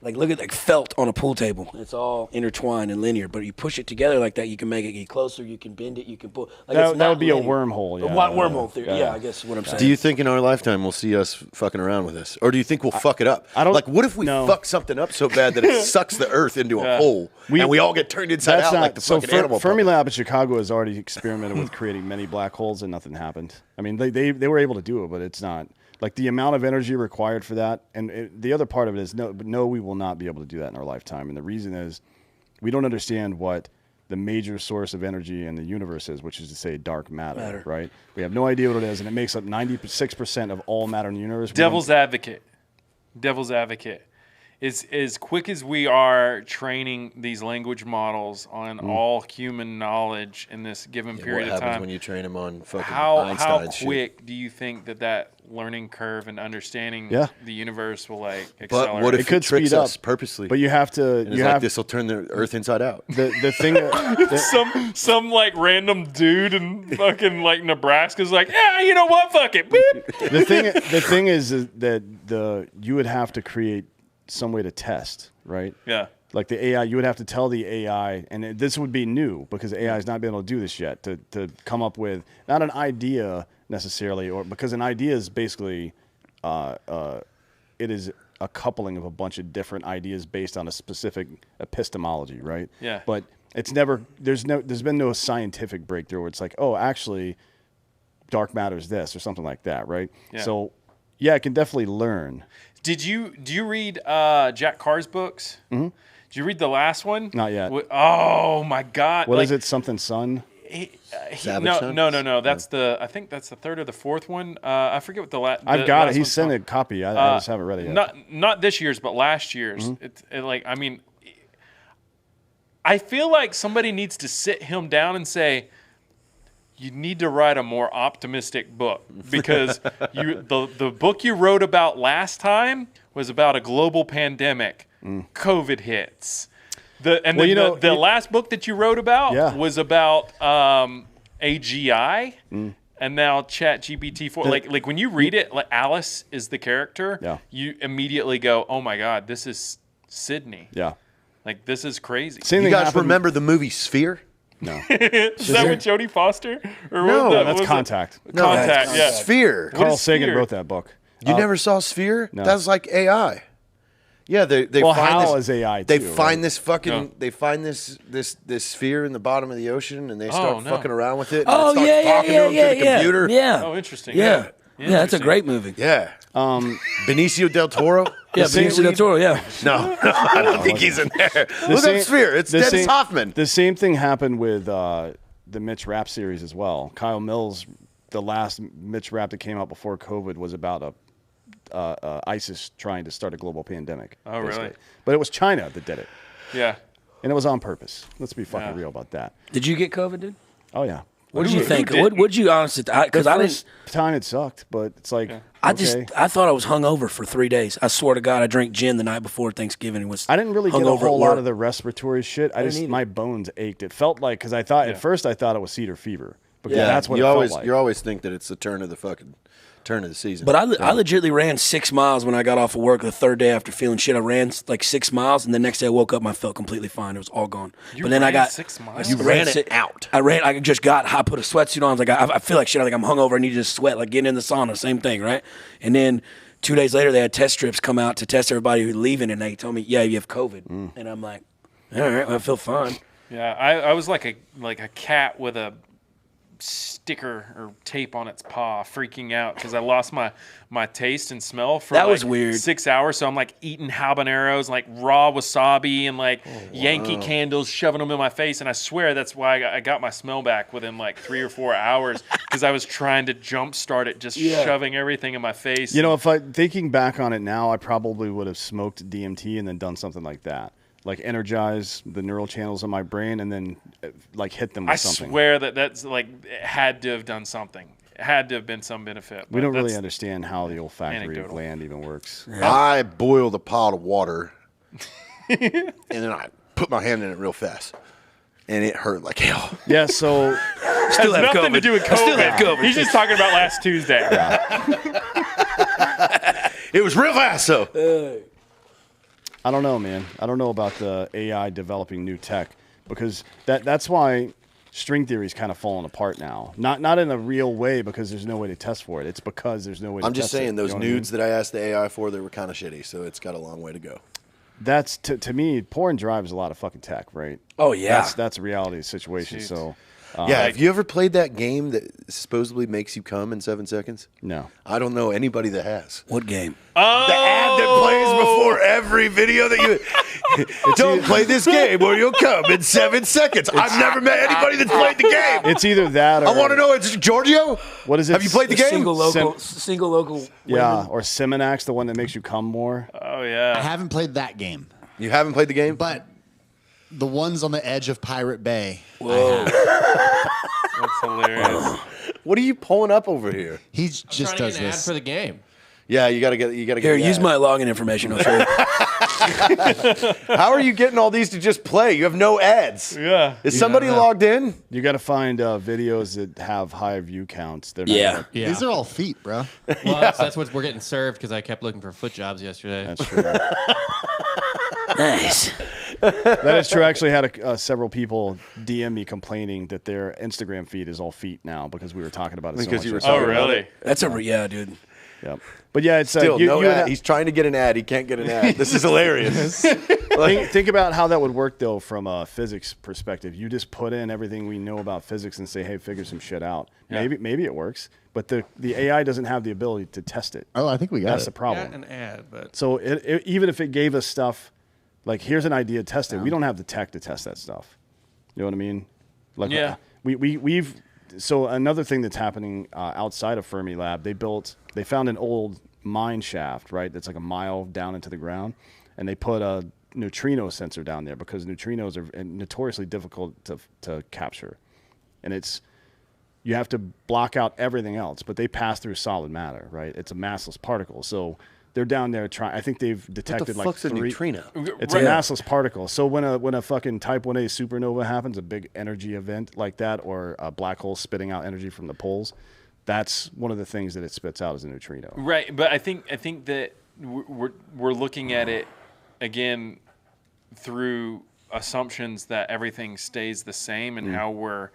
Like, look at like felt on a pool table. It's all intertwined and linear, but you push it together like that, you can make it get closer, you can bend it, you can pull. Like, That it's would not be a linear. wormhole, yeah. Wormhole theory. Yeah. Yeah, I guess what I'm saying. Do you think in our lifetime we'll see us fucking around with this, or do you think we'll fuck it up? I don't- like. What if we no. fuck something up so bad that it sucks the Earth into a hole, and we all get turned inside out like the fucking animal? Fermilab in Chicago has already experimented with creating many black holes, and nothing happened. I mean, they were able to do it, but it's not. Like the amount of energy required for that, and the other part of it is no, we will not be able to do that in our lifetime. And the reason is we don't understand what the major source of energy in the universe is, which is to say dark matter. Right? We have no idea what it is, and it makes up 96% of all matter in the universe. Devil's advocate. Is as quick as we are training these language models on all human knowledge in this given period what of happens time, when you train them on fucking how Einstein shit? quick do you think that learning curve and understanding the universe will like accelerate? But what if It could it tricks speed up. us purposely? But you have to. and it's You like have this will turn the Earth inside out. the thing. some like random dude in fucking like Nebraska's like, yeah, you know what? Fuck it. Beep. the thing is that you would have to create some way to test, right? Yeah. Like the AI, you would have to tell the AI, and this would be new because AI has not been able to do this yet, to come up with not an idea necessarily, or because an idea is basically, it is a coupling of a bunch of different ideas based on a specific epistemology, right? Yeah. But it's never, there's been no scientific breakthrough where it's like, oh, actually, dark matter is this or something like that, right? Yeah. So, yeah, it can definitely learn. Do you read Jack Carr's books? Mm-hmm. Did you read the last one? Not yet. Oh my God! What is it? Something Sun? No. That's I think that's the third or the fourth one. I forget what the last. I've got it. He sent a copy. I just haven't read it yet. Not this year's, but last year's. Mm-hmm. I feel like somebody needs to sit him down and say, you need to write a more optimistic book because the book you wrote about last time was about a global pandemic. COVID hits. The last book that you wrote about was about AGI, and now ChatGPT-4. Like when you read it, like Alice is the character. You immediately go, "Oh my God, this is Sydney." Yeah, like this is crazy. You guys remember the movie Sphere? No. Is that with Jodie Foster? Or No, that's Contact. No, Contact. Yeah. Sphere. Carl Sagan wrote that book. You never saw Sphere? No. That's like AI. Yeah, they well, find how this, is AI? They too, find right? this fucking. No. They find this sphere in the bottom of the ocean, and they start fucking around with it. And Oh, it starts yeah, talking to them through the computer. Yeah. Oh, interesting. Yeah. Yeah, that's a great movie. Yeah. Benicio del Toro. Yeah, Benicio del Toro, yeah. No, I don't think he's in there. Look up Sphere. It's Dennis Hoffman. The same thing happened with the Mitch Rapp series as well. Kyle Mills, the last Mitch Rapp that came out before COVID was about ISIS trying to start a global pandemic. Oh, basically. really? But it was China that did it. Yeah. And it was on purpose. Let's be fucking real about that. Did you get COVID, dude? Oh, yeah. What did you think? What did you honestly? Because I didn't. Time it sucked, but it's like I thought I was hungover for 3 days. I swear to God, I drank gin the night before Thanksgiving. I didn't really get a whole lot of the respiratory shit. My bones ached. It felt like because I thought at first I thought it was cedar fever because that's what it felt like. You always think that it's the turn of the season. But I legitimately ran 6 miles when I got off of work the third day after feeling shit. I ran like 6 miles, and the next day I woke up and I felt completely fine. It was all gone. But then I got 6 miles. You ran it out. I put a sweatsuit on. I was like, I feel like shit. I think I'm hungover. I need to just sweat, like getting in the sauna. Same thing, right? And then 2 days later, they had test strips come out to test everybody who's leaving, and they told me, yeah, you have COVID. And I'm like, all right, well, I feel fine. Yeah, I was like a cat with a sticker or tape on its paw, freaking out because I lost my taste and smell for was weird. 6 hours. So I'm like eating habaneros, like raw wasabi, and like Yankee candles, shoving them in my face. And I swear that's why I got my smell back within like 3 or 4 hours because I was trying to jumpstart it, just shoving everything in my face. You know, thinking back on it now, I probably would have smoked DMT and then done something like that. Like energize the neural channels in my brain and then like hit them with something. I swear that's like it had to have done something. It had to have been some benefit. We don't really understand how the olfactory gland even works. Yeah. I boiled a pot of water and then I put my hand in it real fast. And it hurt like hell. Yeah, so Still has have nothing COVID. to do with COVID. Still have COVID. He's just talking about last Tuesday. It was real fast though. I don't know, man. I don't know about the AI developing new tech because that's why string theory is kind of falling apart now. Not in a real way because there's no way to test for it. It's because there's no way to test it. I'm just saying those you know nudes that I asked the AI for, they were kind of shitty, so it's got a long way to go. That's to me, porn drives a lot of fucking tech, right? Oh, yeah. That's a reality of the situation. Jeez. So Yeah, have you ever played that game that supposedly makes you come in 7 seconds? no. I don't know anybody that has. What game? The ad that plays before every video that you don't play this game or you'll come in 7 seconds. I've never met anybody that's played the game. It's either that or I want to know, it's Giorgio? what is it? Have you played the game? Single local. Yeah, women. or Siminax, the one that makes you come more. Oh I yeah. haven't played that game, You haven't played the game? but the ones on the edge of Pirate Bay. Whoa. That's hilarious. What are you pulling up over here? He just does an ad this. for the game. Yeah, you gotta get. Here, use my login information. I'll show you. How are you getting all these to just play? You have no ads. Yeah. Is somebody logged in? You got to find videos that have high view counts. They're not Yeah. gonna- Yeah. These are all feet, bro. Well, that's what we're getting served because I kept looking for foot jobs yesterday. That's true. Nice. That is true. I actually had several people DM me complaining that their Instagram feed is all feet now because we were talking about it Because so you were much. talking Oh, about really? it. That's yeah, dude. Yep. But yeah, it's Still, no ad. He's trying to get an ad. He can't get an ad. This is hilarious. Think about how that would work though from a physics perspective. You just put in everything we know about physics and say, hey, figure some shit out. Yeah. Maybe it works, but the AI doesn't have the ability to test it. Oh, I think we got That's it. the problem. Got an ad, but So even if it gave us stuff, like here's an idea, test it. We don't have the tech to test that stuff. You know what I mean? Like Yeah. we've so another thing that's happening outside of Fermilab, they found an old mine shaft, right? That's like a mile down into the ground, and they put a neutrino sensor down there because neutrinos are notoriously difficult to capture, and you have to block out everything else, but they pass through solid matter, right? It's a massless particle, so they're down there trying. I think they've detected like fuck's a 3. neutrino? It's a massless particle. So when a fucking Type 1a supernova happens, a big energy event like that, or a black hole spitting out energy from the poles, that's one of the things that it spits out as a neutrino. Right, but I think that we're looking at it again through assumptions that everything stays the same and how we're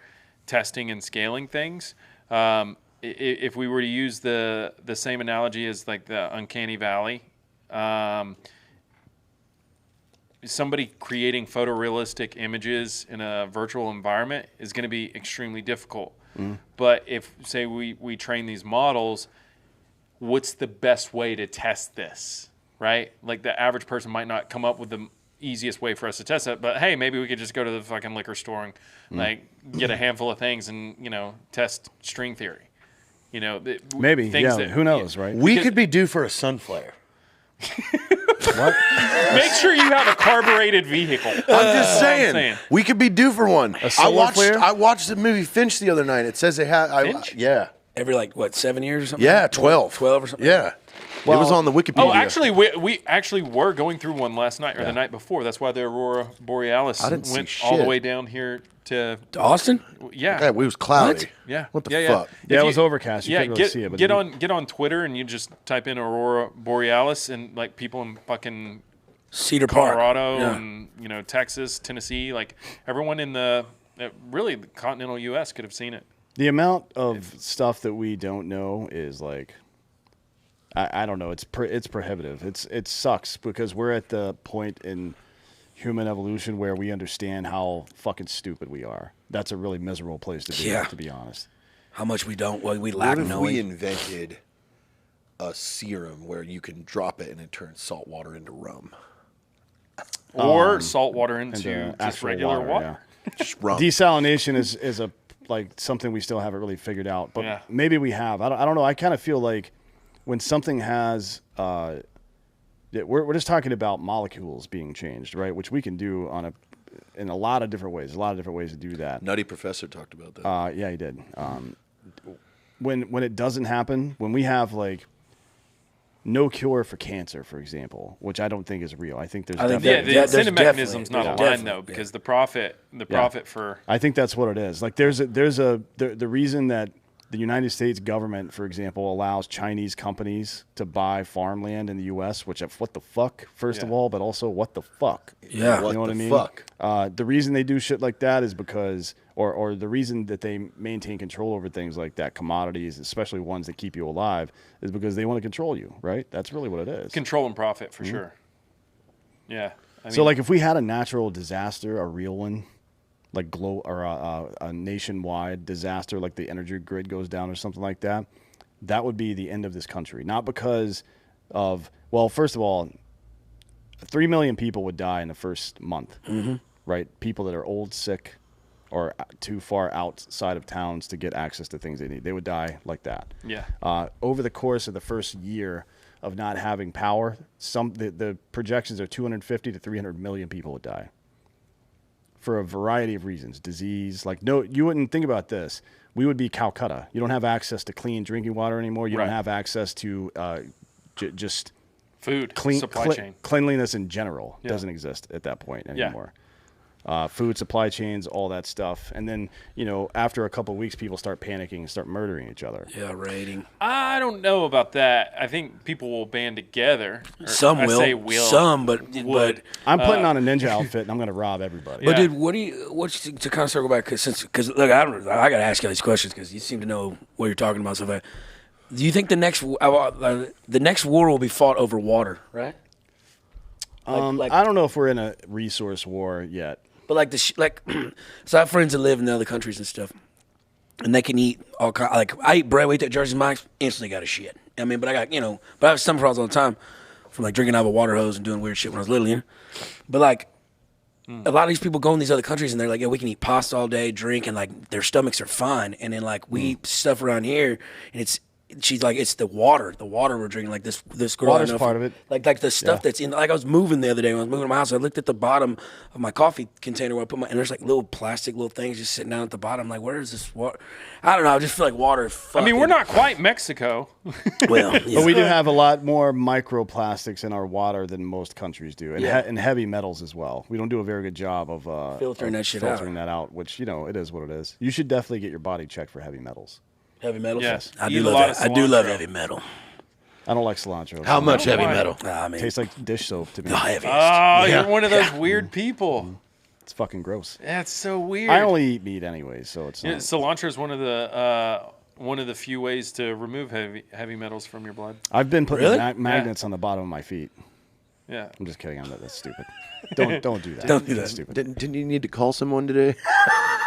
testing and scaling things. If we were to use the same analogy as like the uncanny valley, somebody creating photorealistic images in a virtual environment is going to be extremely difficult. But if, say, we train these models, what's the best way to test this, right? Like the average person might not come up with the easiest way for us to test it, but hey, maybe we could just go to the fucking liquor store and like get a handful of things and, test string theory. Maybe, things who knows, right? We could be due for a sun flare. Make sure you have a carbureted vehicle. I'm just saying, we could be due for one. I watched the movie Finch the other night. It says they had. Finch? Yeah. Every 7 years or something. Yeah, 12. 12 or something. Yeah. It was on the Wikipedia. Oh, actually, we actually were going through one last night or the night before. That's why the Aurora Borealis didn't went see all the shit. way down here to Austin? yeah. It was cloudy. What? Yeah. What the yeah, fuck? Yeah, If it was overcast. You couldn't really see it. But get on Twitter and you just type in Aurora Borealis and like people in fucking Cedar Park. Colorado Yeah. and Texas, Tennessee, like everyone in really the continental U.S. could have seen it. the amount of stuff that we don't know is like, I don't know. It's prohibitive. It sucks because we're at the point in human evolution where we understand how fucking stupid we are. That's a really miserable place to be, to be honest. How much we lack What if knowing. we invented a serum where you can drop it and it turns salt water into rum? Or salt water into just actual regular water. Yeah. Just rum. Desalination is a like something we still haven't really figured out, but maybe we have. I don't know. I kind of feel like when something has, we're just talking about molecules being changed, right? Which we can do in a lot of different ways. A lot of different ways to do that. Nutty Professor talked about that. Yeah, he did. When it doesn't happen, when we have like no cure for cancer, for example, which I don't think is real. I think there's the incentive mechanism's not aligned though, because the profit for. I think that's what it is. Like the reason that the United States government, for example, allows Chinese companies to buy farmland in the U.S., which what the fuck, first of all, but also what the fuck. Yeah. You know what I mean? Fuck. The reason they do shit like that is because, or the reason that they maintain control over things like that, commodities, especially ones that keep you alive, is because they want to control you, right? That's really what it is. Control and profit for sure. Yeah. I mean, So like if we had a natural disaster, a real one, like a nationwide disaster, like the energy grid goes down or something like that, that would be the end of this country. Not because of, well, first of all, 3 million people would die in the first month, right? People that are old, sick, or too far outside of towns to get access to things they need. They would die like that. Yeah. Over the course of the first year of not having power, the projections are 250 to 300 million people would die. For a variety of reasons, disease, you wouldn't think about this. We would be Calcutta. You don't have access to clean drinking water anymore. You don't have access to just food, supply chain. Cleanliness in general doesn't exist at that point anymore. food supply chains, all that stuff. And then, after a couple of weeks, people start panicking and start murdering each other. Yeah, raiding. I don't know about that. I think people will band together. Some will. I say will. Some, but I'm putting on a ninja outfit and I'm going to rob everybody. But dude, what's to kind of circle back? Because look, I got to ask you these questions because you seem to know what you're talking about. So, do you think the next war will be fought over water? Right. I don't know if we're in a resource war yet. But so I have friends that live in the other countries and stuff, and they can eat all kind. Like I eat bread, we eat at Jersey Mike's, instantly got a shit. I mean, but I got but I have stomach problems all the time from like drinking out of a water hose and doing weird shit when I was little, But like a lot of these people go in these other countries and they're like, yeah, we can eat pasta all day, drink, and like their stomachs are fine. And then like we eat stuff around here, and she's like, it's the water we're drinking. Like this girl, water's part of it. Like the stuff that's in. Like I was moving the other day when I was moving to my house. I looked at the bottom of my coffee container where I put and there's like little plastic little things just sitting down at the bottom. I'm like, where is this water? I don't know. I just feel like water. I mean, we're not quite Mexico. Well, but we do have a lot more microplastics in our water than most countries do, and heavy metals as well. We don't do a very good job of filtering that out. Which it is what it is. You should definitely get your body checked for heavy metals. Heavy metals? Yes. I do love heavy metal. I don't like cilantro. How much heavy metal? Tastes like dish soap to me. The heaviest. Oh, you're one of those weird people. It's fucking gross. That's so weird. I only eat meat anyway, so it's not. Cilantro is one of the few ways to remove heavy metals from your blood. I've been putting magnets on the bottom of my feet. Yeah. I'm just kidding. That's stupid. Don't do that. Don't do that. That's stupid. Didn't you need to call someone today?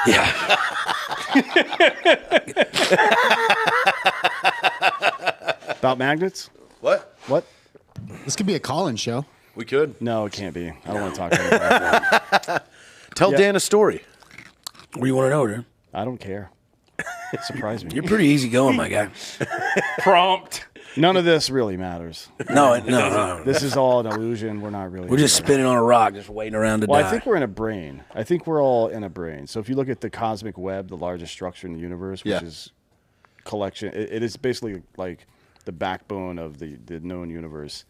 Yeah. About magnets? What? This could be a call-in show. We could. No, it can't be. I don't want to talk to anybody. Tell Dan a story. What do you want to know, dude? I don't care. Surprise me. You're pretty easygoing, my guy. Prompt. None of this really matters. No. This is all an illusion. We're not really. We're just spinning on a rock, just waiting around to die. I think we're in a brain. I think we're all in a brain. So if you look at the cosmic web, the largest structure in the universe, which is collection, it is basically like the backbone of the known universe.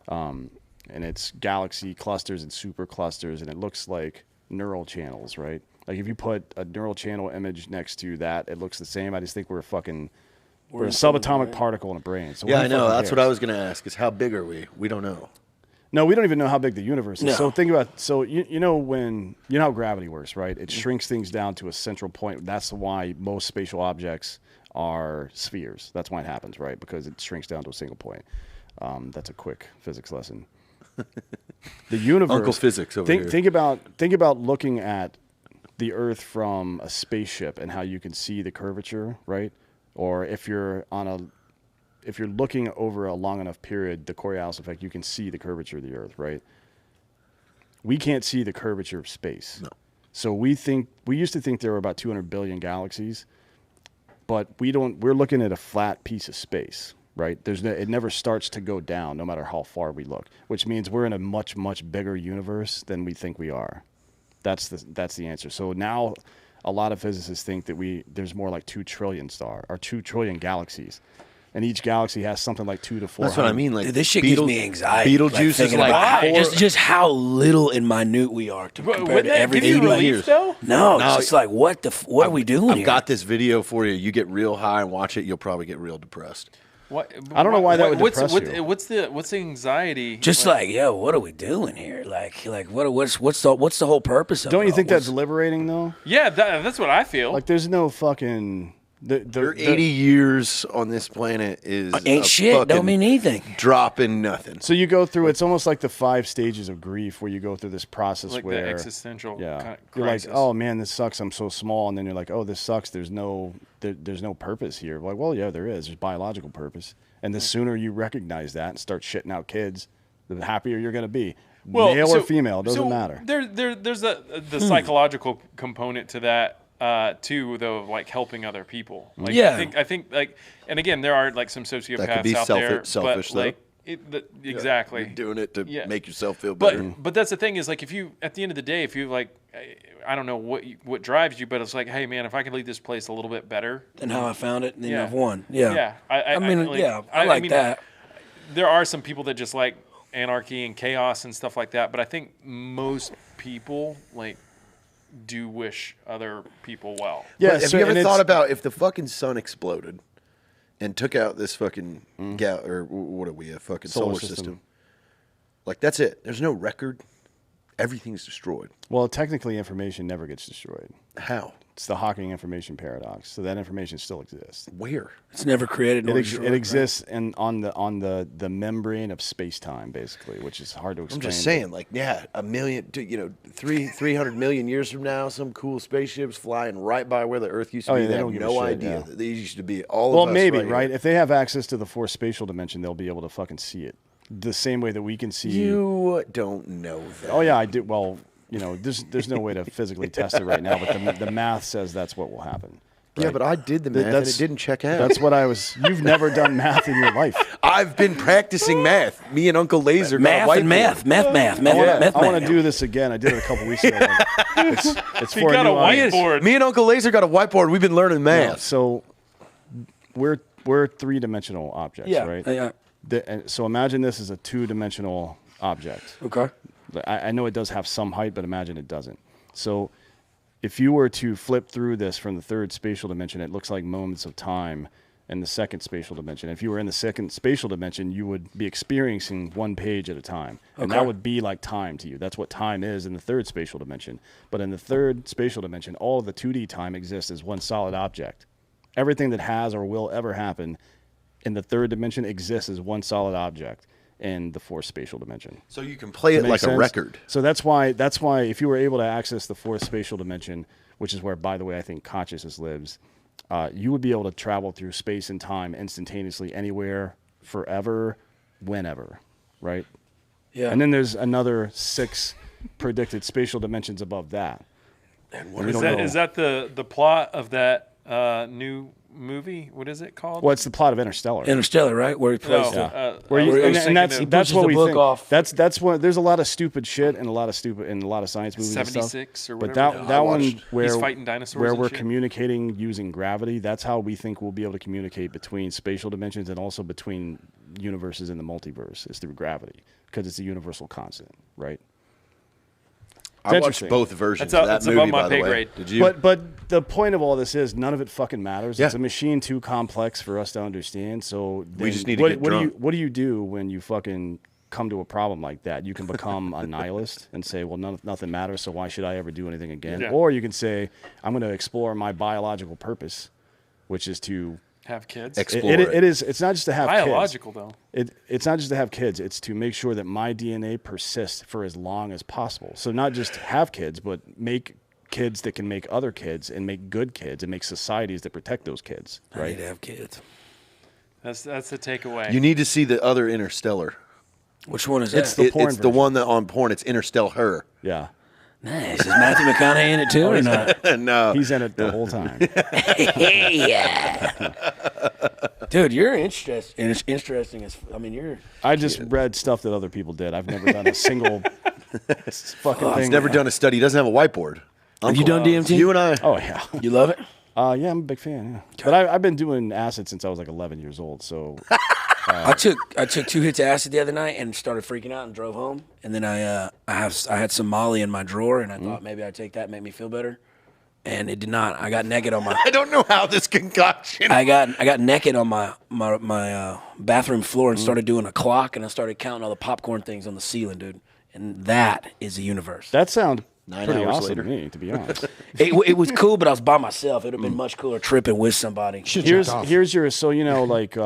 And it's galaxy clusters and super clusters, and it looks like neural channels, right? Like if you put a neural channel image next to that, it looks the same. I just think we're a subatomic particle in a brain. So I know. That's what I was going to ask. Is how big are we? We don't know. No, we don't even know how big the universe is. No. So think about. So you know how gravity works, right? It shrinks things down to a central point. That's why most spatial objects are spheres. That's why it happens, right? Because it shrinks down to a single point. That's a quick physics lesson. The universe. Uncle Physics over here. Think about looking at the Earth from a spaceship and how you can see the curvature, right? Or if you're looking over a long enough period, the Coriolis effect, you can see the curvature of the Earth, right? We can't see the curvature of space. No. So we used to think there were about 200 billion galaxies, but we're looking at a flat piece of space, right? It never starts to go down no matter how far we look, which means we're in a much, much bigger universe than we think we are. That's the answer. So now a lot of physicists think that there's more like 2 trillion 2 trillion galaxies. And each galaxy has something like 2 to 4. That's what I mean. Like dude, this shit gives me anxiety. Beetlejuice is like just how little and minute we are compared to everything. Years. No, it's just like what are we doing I've here? got this video for you. You get real high and watch it, you'll probably get real depressed. I don't know why that would depress you. What's the anxiety? Just like, yo, what are we doing here? Like what's the whole purpose of it? Don't you think that's liberating though? Yeah, that's what I feel. Like there's no fucking. Your 80 years on this planet is ain't shit. Don't mean anything. Dropping nothing. So you go through. It's almost like the 5 stages of grief, where you go through this process like where the existential. You're crisis. like, oh man, this sucks. I'm so small, and then you're like, oh, this sucks. There's no purpose here. Like, well, yeah, there is. There's biological purpose, and the sooner you recognize that and start shitting out kids, the happier you're going to be. Male or female, doesn't matter. There's the psychological component to that. Too, though, like helping other people. Like, yeah, I think like, and again, there are like some sociopaths out there, selfish, but like, exactly, you're doing it to make yourself feel better. But that's the thing is like, if you at the end of the day, if you like, I don't know what drives you, but it's like, hey man, if I could leave this place a little bit better than how I found it, then I've won. I like that. There are some people that just like anarchy and chaos and stuff like that, but I think most people like do wish other people well. Yeah. But have you ever thought about if the fucking sun exploded and took out this fucking or what are we, a fucking solar system? Like, that's it. There's no record. Everything's destroyed. Well, technically, information never gets destroyed. How? It's the Hawking information paradox. So that information still exists. Where? It's never created. It exists on the membrane of space time, basically, which is hard to explain. I'm just saying, like, a million, 300 million years from now, some cool spaceships flying right by where the Earth used to be. They have no idea. Yeah. These used to be all of us. Well, maybe, right? If they have access to the fourth spatial dimension, they'll be able to fucking see it. The same way that we can see. You don't know that. Oh, yeah, I do. Well, there's no way to physically test it right now, but the math says that's what will happen. Right? Yeah, but I did the math and it didn't check out. That's what You've never done math in your life. I've been practicing math. Me and Uncle Lazer math got a and math. I want to do this again. I did it a couple weeks ago. It's He for got a new audience. whiteboard. Me and Uncle Lazer got a whiteboard. We've been learning math. Yeah, so we're three-dimensional objects, right? Yeah. So imagine this is a two-dimensional object. Okay. I know it does have some height, but imagine it doesn't. So if you were to flip through this from the third spatial dimension, it looks like moments of time in the second spatial dimension. If you were in the second spatial dimension, you would be experiencing one page at a time. And that would be like time to you. That's what time is in the third spatial dimension. But in the third spatial dimension, all of the 2D time exists as one solid object. Everything that has or will ever happen in the third dimension exists as one solid object in the fourth spatial dimension. So you can play it like a record. So that's why if you were able to access the fourth spatial dimension, which is where, by the way, I think consciousness lives, you would be able to travel through space and time instantaneously, anywhere, forever, whenever, right? Yeah. And then there's another 6 predicted spatial dimensions above that. Is that the plot of that new movie? What is it called? Well, it's the plot of Interstellar. Interstellar, right? Where he plays that's what we think. Off. That's what. There's a lot of stupid shit and a lot of science movies. 76 and or stuff. whatever. But that one where he's fighting dinosaurs, where and we're shit. communicating using gravity. That's how we think we'll be able to communicate between spatial dimensions and also between universes in the multiverse is through gravity because it's a universal constant, right? I watched both versions of that movie, above my by the pay way. grade. Did you? But the point of all this is none of it fucking matters. Yeah. It's a machine too complex for us to understand. So we just need to get drunk. What do you do when you fucking come to a problem like that? You can become a nihilist and say, well, nothing matters, so why should I ever do anything again? Yeah. Or you can say, I'm going to explore my biological purpose, which is to Have kids. It's not just to have biological kids. though. It's not just to have kids. It's to make sure that my DNA persists for as long as possible. So not just have kids, but make kids that can make other kids and make good kids and make societies that protect those kids. Right? I need to have kids. That's the takeaway. You need to see the other Interstellar. Which one is that? It's the porn It's the version. one that on porn. It's Interstellar. Yeah. Nice. Is Matthew McConaughey in it too or not? No. He's in it the whole time. Dude, you're interesting. And it's interesting as you're. I just read stuff that other people did. I've never done a single fucking thing. He's never done a study. He doesn't have a white Have you done DMT? You and I. Oh yeah. You love it? Yeah, I'm a big fan. Yeah. But I've been doing acid since I was like 11 years old. So I took 2 hits of acid the other night and started freaking out and drove home. And then I had some Molly in my drawer and I thought maybe I'd take that and make me feel better. And it did not. I got naked on my. I don't know how this concoction. I got naked on my bathroom floor and started doing a clock and I started counting all the popcorn things on the ceiling, dude. And that is a universe. that sounds 9 pretty hours awesome later. to me, to be honest. It was cool, but I was by myself. It would have been much cooler tripping with somebody. Here's your like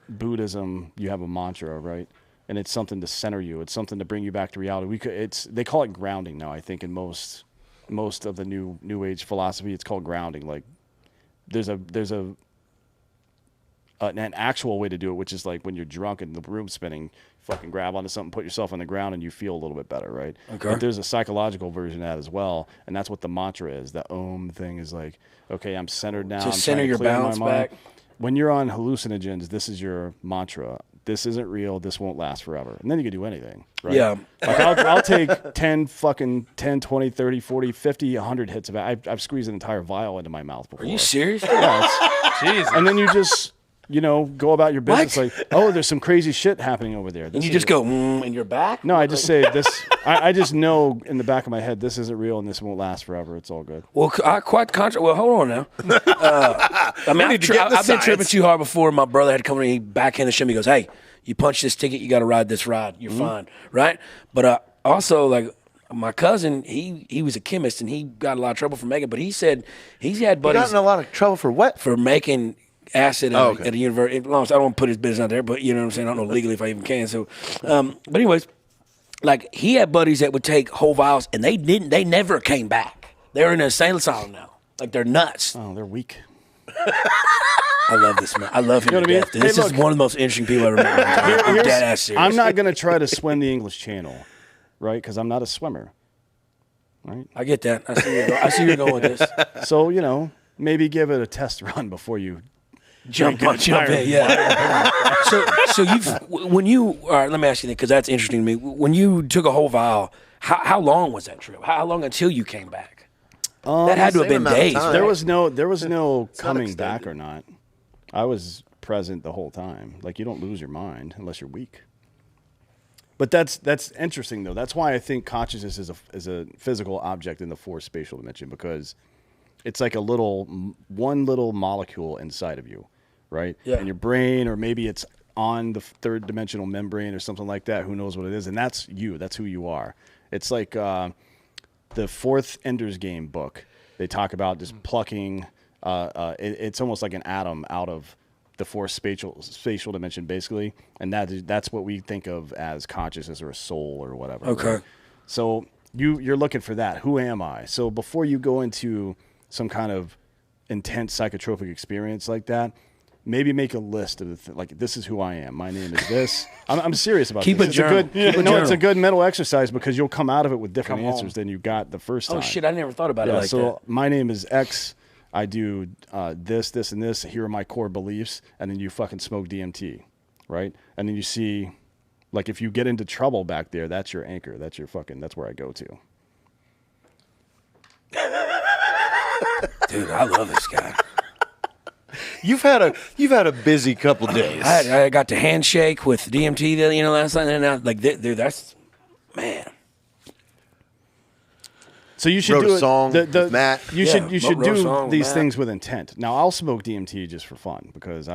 Buddhism. You have a mantra, right? And it's something to center you. It's something to bring you back to reality. They call it grounding now. I think in most of the new age philosophy, it's called grounding. Like there's an actual way to do it, which is like when you're drunk and the room's spinning, fucking grab onto something, put yourself on the ground, and you feel a little bit better, right? Okay. But there's a psychological version of that as well, and that's what the mantra is. The Om thing is like, okay, I'm centered now. To I'm center trying to your clear my balance mind. back. When you're on hallucinogens, this is your mantra. This isn't real. This won't last forever. And then you can do anything, right? Yeah. Like I'll take 10, 20, 30, 40, 50, 100 hits of it. I've squeezed an entire vial into my mouth before. Are you serious? Yeah, Jesus. and then you just go about your business like, oh, there's some crazy shit happening over there. And you just go, and you're back? No, I just say this. I just know in the back of my head this isn't real and this won't last forever. It's all good. Well, well, hold on now. I've been tripping too hard before. My brother had come to me, backhanded shit. He goes, hey, you punch this ticket, you got to ride this ride. You're fine, right? But also, like, my cousin, he was a chemist, and he got a lot of trouble for making. But he said he's had buddies. He got in a lot of trouble for what? For making acid at a university. I don't want to put his business out there, but you know what I'm saying? I don't know legally if I even can. So, but anyways, like, he had buddies that would take whole vials, and they never came back. They're in an insane asylum now. Like, they're nuts. Oh, they're weak. I love this man. I love him to death. This is one of the most interesting people I've ever met. I'm dead ass serious. I'm not going to try to swim the English Channel, right? Because I'm not a swimmer, right? I get that. I see you're going with this. So, maybe give it a test run before you jump in. Yeah. So when you all right, let me ask you that, because that's interesting to me. When you took a whole vial, how long was that trip? How long until you came back? That had to have been days. Right? There was no coming back or not. I was present the whole time. Like, you don't lose your mind unless you're weak. But that's interesting though. That's why I think consciousness is a physical object in the fourth spatial dimension, because it's like one little molecule inside of you, right? Yeah. In your brain, or maybe it's on the third dimensional membrane or something like that. Who knows what it is? And that's you. That's who you are. It's like the fourth Ender's Game book. They talk about just plucking. It's almost like an atom out of the fourth spatial dimension, basically, and that's what we think of as consciousness or a soul or whatever. Okay. Right? So you're looking for that. Who am I? So before you go into some kind of intense psychotropic experience like that, maybe make a list of like, this is who I am. My name is this. I'm serious about Keep this. a journal. It's a good mental exercise, because you'll come out of it with different answers than you got the first time. Oh shit! I never thought about it like that. So my name is X. I do this, and this. Here are my core beliefs. And then you fucking smoke DMT, right? And then you see, like, if you get into trouble back there, that's your anchor. That's where I go to. Dude, I love this guy. You've had a busy couple days. I got to handshake with DMT last night, and now, like, dude, that's, man. So you should wrote do a song with Matt. You should do these things with intent. Now, I'll smoke DMT just for fun, because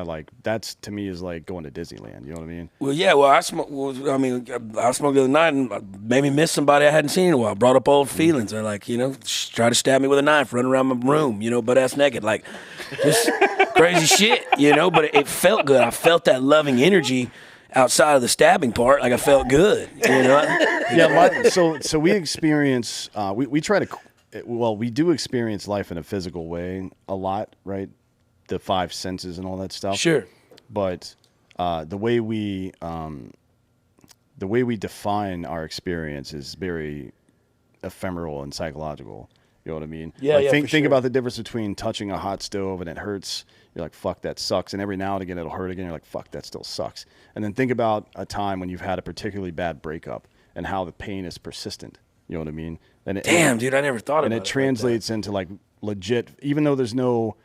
that's, to me, is like going to Disneyland. You know what I mean? Well, yeah. Well, I smoked the other night and made me miss somebody I hadn't seen in a while. Brought up old feelings. They're like, try to stab me with a knife, run around my room, butt ass naked, like, just crazy shit, But it felt good. I felt that loving energy outside of the stabbing part. Like, I felt good, Yeah. So we experience. We try to. Well, we do experience life in a physical way a lot, right? The five senses and all that stuff. Sure. But the way we define our experience is very ephemeral and psychological. You know what I mean? Yeah, Think about the difference between touching a hot stove and it hurts. You're like, fuck, that sucks. And every now and again, it'll hurt again. You're like, fuck, that still sucks. And then think about a time when you've had a particularly bad breakup and how the pain is persistent. You know what I mean? Damn, dude, I never thought about it. And it translates into like legit, even though there's no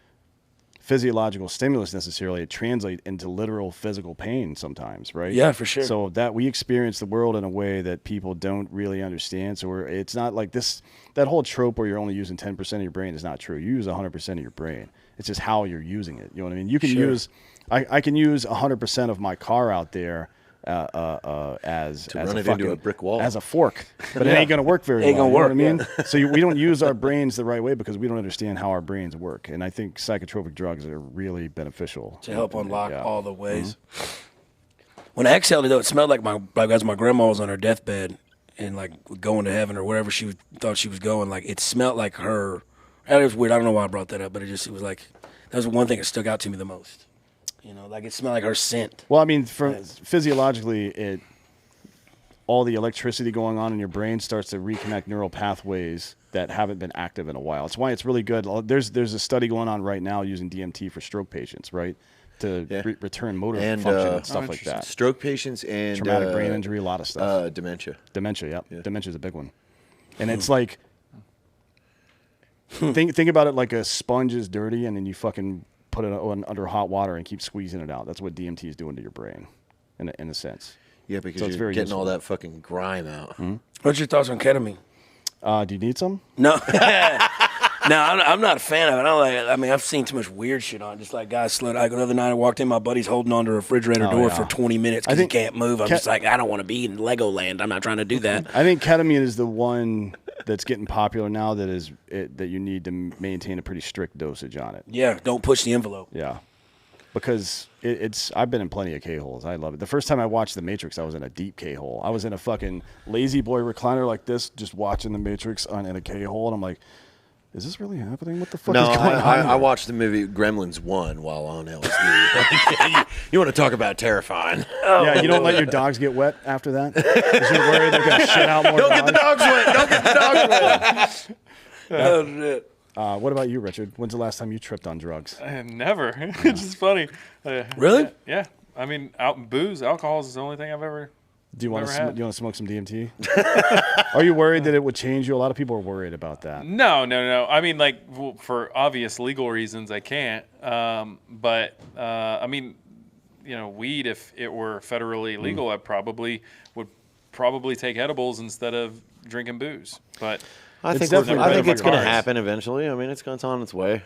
physiological stimulus necessarily, it translates into literal physical pain sometimes, right? Yeah, for sure. So that we experience the world in a way that people don't really understand. So it's not like this, that whole trope where you're only using 10% of your brain is not true. You use 100% of your brain. It's just how you're using it. You know what I mean? You can use, I can use 100% of my car out there as run it into a brick wall as a fork, but it ain't gonna work very well. Ain't gonna work. You know what I mean? So we don't use our brains the right way because we don't understand how our brains work. And I think psychotropic drugs are really beneficial to help unlock all the ways. Mm-hmm. When I exhaled it, though, it smelled like as my grandma was on her deathbed and like going to heaven or wherever she thought she was going. Like, it smelled like her. That was weird. I don't know why I brought that up, but it was like, that was one thing that stuck out to me the most. Like, it smelled like her scent. Well, I mean, physiologically, all the electricity going on in your brain starts to reconnect neural pathways that haven't been active in a while. It's why it's really good. There's a study going on right now using DMT for stroke patients, right? To return motor function and stuff like that. Stroke patients and traumatic brain injury, a lot of stuff. Dementia. Dementia, yeah. Dementia's a big one. And it's like, think about it like a sponge is dirty and then you fucking put it under hot water and keep squeezing it out. That's what DMT is doing to your brain, in a sense. Yeah, because So it's you're very getting useful. all that fucking grime out. What's your thoughts on ketamine? Do you need some? No. No, I'm not a fan of it. I mean, I've seen too much weird shit on it. Just like guys slid. Like the other night, I walked in, my buddy's holding onto a refrigerator door for 20 minutes because he can't move. I'm just like, I don't want to be in Legoland. I'm not trying to do that. I think ketamine is the one that's getting popular now that you need to maintain a pretty strict dosage on it. Yeah, don't push the envelope. Yeah. Because I've been in plenty of K-holes. I love it. The first time I watched The Matrix, I was in a deep K-hole. I was in a fucking lazy boy recliner like this, just watching The Matrix in a K-hole, and I'm like, is this really happening? What the fuck is going on? I watched the movie Gremlins 1 while on LSD. you want to talk about terrifying? Yeah, you don't let your dogs get wet after that? Because you're worried they're going to shit out more Don't get the dogs wet. Don't get the dogs wet. Oh, shit. What about you, Richard? When's the last time you tripped on drugs? Never. It's just funny. Really? Yeah. I mean, booze, alcohol is the only thing I've ever. Do you want Never had. to smoke some DMT? Are you worried that it would change you? A lot of people are worried about that. No. I mean, like, for obvious legal reasons, I can't. But I mean, weed, if it were federally legal, I would probably take edibles instead of drinking booze. But I think definitely it's going to happen eventually. I mean, it's on its way.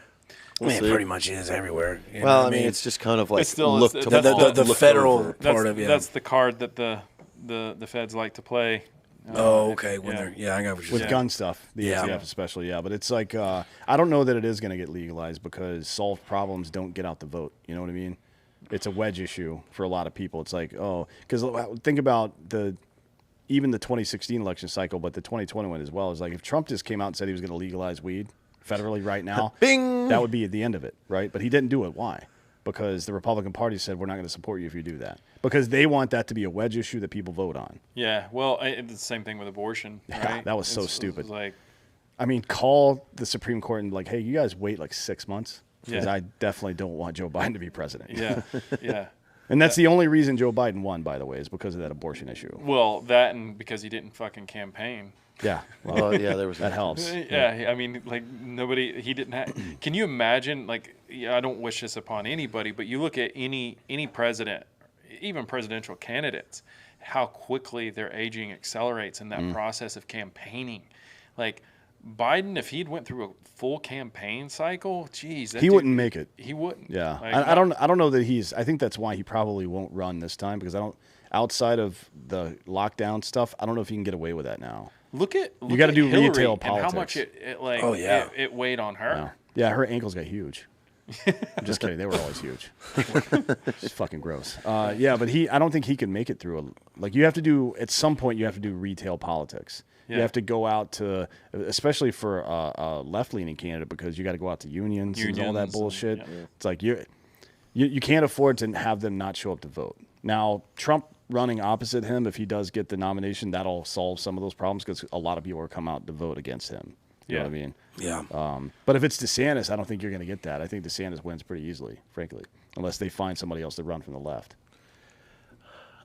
I mean, it pretty much is everywhere. You know Well, what I mean, it's just kind of like It's still- look it's- to that's the look federal over. part of it. that's the card that the feds like to play. Oh, okay. When yeah. they're I got what you're With saying. gun stuff, the Yeah. ATF especially, yeah. But it's like, I don't know that it is going to get legalized because solved problems don't get out the vote. You know what I mean? It's a wedge issue for a lot of people. It's like, because think about even the 2016 election cycle, but the 2020 one as well. Is like if Trump just came out and said he was going to legalize weed federally right now, Bing! that would be at the end of it, right? But he didn't do it. Why? Because the Republican Party said we're not going to support you if you do that. Because they want that to be a wedge issue that people vote on. Yeah, well, it's the same thing with abortion. Right? That was so It's stupid. like, I mean, call the Supreme Court and like, hey, you guys wait like 6 months because Yeah. I definitely don't want Joe Biden to be president. yeah. And that's the only reason Joe Biden won, by the way, is because of that abortion issue. Well, that and because he didn't fucking campaign. Yeah. Well, Yeah, there was that helps. Yeah, I mean, like he didn't have. Can you imagine? Like, I don't wish this upon anybody, but you look at any president, even presidential candidates, how quickly their aging accelerates in that process of campaigning. Like Biden, if he'd went through a full campaign cycle, geez, He wouldn't make it. He wouldn't. Yeah. Like, I don't know that I think that's why he probably won't run this time because outside of the lockdown stuff, I don't know if he can get away with that now. Look at You got to do Hillary retail and politics. how much it like Oh, yeah. it weighed on her. Yeah, her ankles got huge. I'm just kidding. They were always huge. It's fucking gross. Yeah, but I don't think he can make it through. You have to do, at some point, you have to do retail politics. Yeah. You have to go out to, especially for a left-leaning candidate, because you got to go out to unions and all that Unions and- bullshit. yeah. It's like you can't afford to have them not show up to vote. Now, Trump running opposite him, if he does get the nomination, that'll solve some of those problems because a lot of people will come out to vote against him. You know what I mean? Yeah. But if it's DeSantis, I don't think you're going to get that. I think DeSantis wins pretty easily, frankly, unless they find somebody else to run from the left.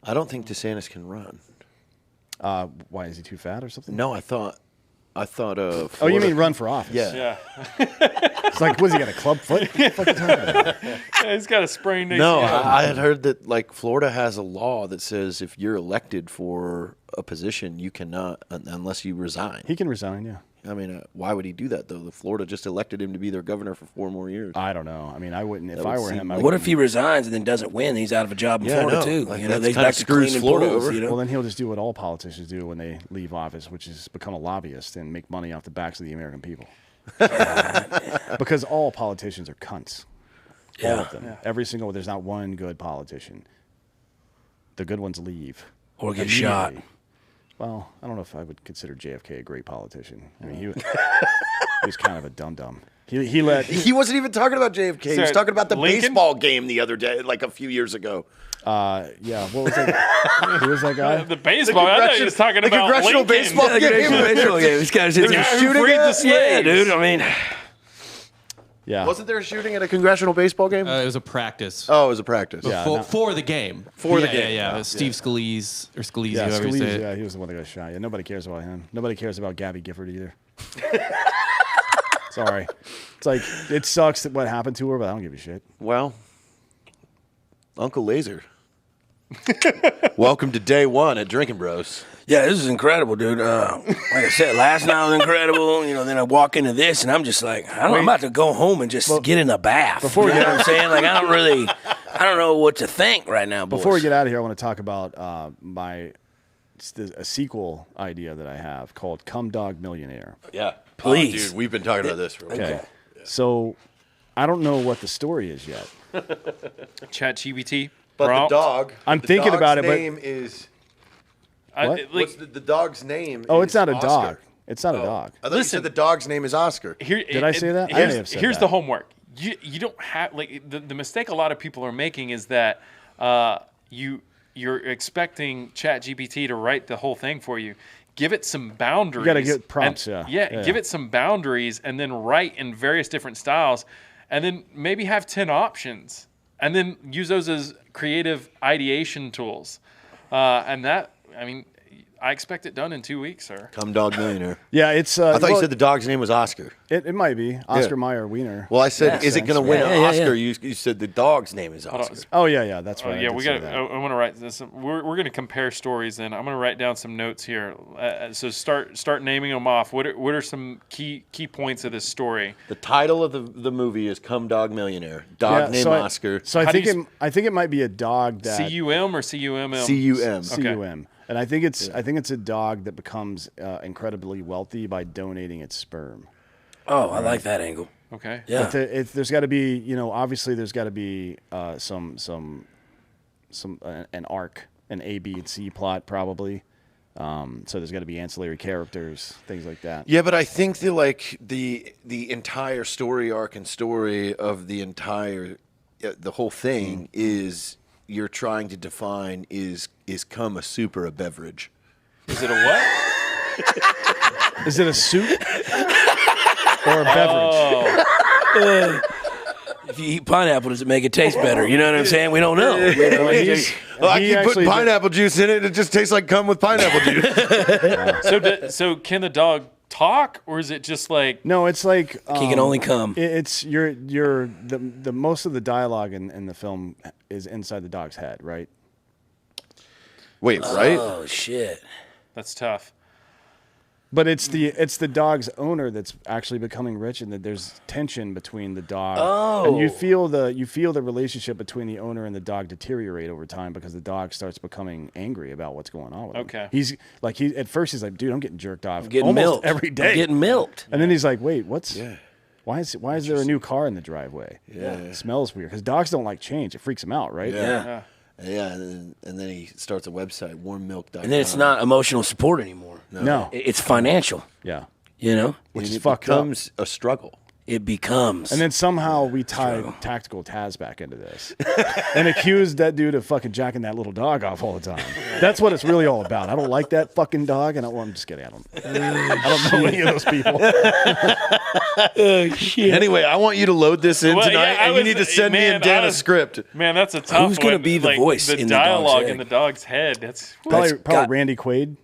I don't think DeSantis can run. Why, is he too fat or something? No, I thought. Oh, you Florida- mean run for office? Yeah. It's like, what, has he got a club foot? What the fuck are you talking about? Yeah, he's got a sprained ACL. No, I had heard that Florida has a law that says if you're elected for a position, you cannot unless you resign. He can resign, yeah. I mean, why would he do that though? Florida just elected him to be their governor for 4 more years. I don't know. I mean, I wouldn't. If That I would were seem him, I like- What wouldn't. if he resigns and then doesn't win? He's out of a job in Yeah, I Florida know. too. Like, You know, that's he's kinda back to screws cleaning Florida pools, over. you know? Well, then he'll just do what all politicians do when they leave office, which is become a lobbyist and make money off the backs of the American people. Because all politicians are cunts. All Yeah. of them. Every single one. There's not one good politician. The good ones leave. Or get shot. Immediately. Well, I don't know if I would consider JFK a great politician. I mean, he was kind of a dum-dum. He let... He wasn't even talking about JFK. He was Sorry, talking about the Lincoln? baseball game the other day, like a few years ago. Yeah, what was that? Who was that guy? The baseball. I thought he was talking the about congressional Lincoln. baseball Yeah, game. baseball game. This guy's just guy who shooting freed the at- yeah, slaves. dude. I mean, Yeah. Wasn't there a shooting at a congressional baseball game? It was a practice. Oh, it was a practice. Yeah. For the game. For the Yeah, game. Yeah. Steve Scalise, or Scalise, Yeah, however you say Scalise, it. yeah, he was the one that got shot. Yeah, nobody cares about him. Nobody cares about Gabby Gifford either. Sorry. It's like, it sucks that what happened to her, but I don't give a shit. Well, Uncle Lazer. Welcome to day one at Drinkin' Bros. Yeah, this is incredible, dude. Like I said, last night was incredible. Then I walk into this, and I'm just like, I'm about to go home and just get in a bath. Before you know what I'm saying? Like, I don't know what to think right now, boys. Before we get out of here, I want to talk about a sequel idea that I have called Cum Dog Millionaire. Yeah. Please. Oh, dude, we've been talking about this for a while. Okay. So I don't know what the story is yet. ChatGPT. But prompt. the dog. I'm thinking about it, but- The dog's name is. What? What's the dog's name? Oh, is it's not a Oscar. dog. It's not a dog. I thought you said the dog's name is Oscar. Did I say that? I may have said Here's that. the homework. You don't have the mistake a lot of people are making is that you're expecting ChatGPT to write the whole thing for you. Give it some boundaries. You got to get prompts, and, yeah. Give it some boundaries and then write in various different styles, and then maybe have 10 options, and then use those as creative ideation tools. I expect it done in 2 weeks, sir. Cum Dog Millionaire. Yeah, it's. I thought you said the dog's name was Oscar. It might be Oscar Mayer Wiener. Well, I said, is it going to win an Yeah. Oscar? You said the dog's name is Oscar. Oh yeah, that's right. Yeah, we got. I want to write this. We're going to compare stories, and I'm going to write down some notes here. So start naming them off. What are some key points of this story? The title of the movie is Cum Dog Millionaire. Dog named Oscar. So I think it might be a dog that CUM or CUMM? CUM. CUM. And I think it's a dog that becomes incredibly wealthy by donating its sperm. Oh, I like that angle. Okay. Yeah. But there's got to be, obviously there's got to be some an arc, an A, B, and C plot probably. So there's got to be ancillary characters, things like that. Yeah, but I think the entire story arc and story of the entire the whole thing is you're trying to define is cum a soup or a beverage? Is it a what? Is it a soup or a beverage? If you eat pineapple, does it make it taste better? You know what I'm saying? We don't know. Well, I keep putting pineapple juice in it. It just tastes like cum with pineapple juice. So can the dog talk, or is it just like? No, it's like He can only come. It's the most of the dialogue in the film is inside the dog's head, right? Wait, right? Oh shit. That's tough. But it's the dog's owner that's actually becoming rich, and that there's tension between the dog. Oh. And you feel the relationship between the owner and the dog deteriorate over time because the dog starts becoming angry about what's going on with him. Okay. He's like at first he's like, dude, I'm getting jerked off Getting almost milked every day. I'm getting milked. And then he's like, wait, why is there a new car in the driveway? Yeah. It smells weird because dogs don't like change. It freaks them out, right? Yeah. Yeah, and then he starts a website, warmmilk.com. And then it's not emotional support anymore. No. It's financial. Yeah. You know? Which is it fucked up. becomes a struggle. It becomes. And then somehow we tied Tactical Taz back into this and accused that dude of fucking jacking that little dog off all the time. That's what it's really all about. I don't like that fucking dog. I'm just kidding. I don't know any of those people. Anyway, I want you to load this in Well, tonight, yeah, I and you was- need to send me man, and Dan I a was- script. Man, that's a tough. Who's gonna one. be the Like, voice the in the dog's dialogue head? in the dog's head? That's Probably got- Randy Quaid.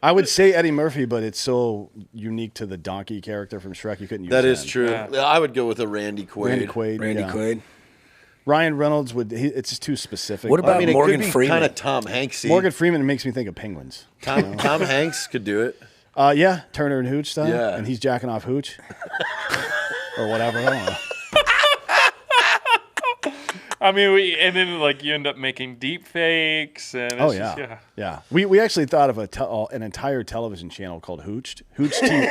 I would say Eddie Murphy, but it's so unique to the donkey character from Shrek, you couldn't use That is him. true. Yeah. I would go with a Randy Quaid. Randy Quaid. Randy yeah. Quaid. Ryan Reynolds it's just too specific. What about I mean, it Morgan could be Freeman? kind of Tom Hanksy. Morgan Freeman? Makes me think of penguins. Tom Hanks could do it. Yeah, Turner and Hooch style. Yeah. And he's jacking off Hooch or whatever. I don't know. I mean, and then like you end up making deep fakes, and it's Yeah. We actually thought of an entire television channel called Hooched. Hooch TV.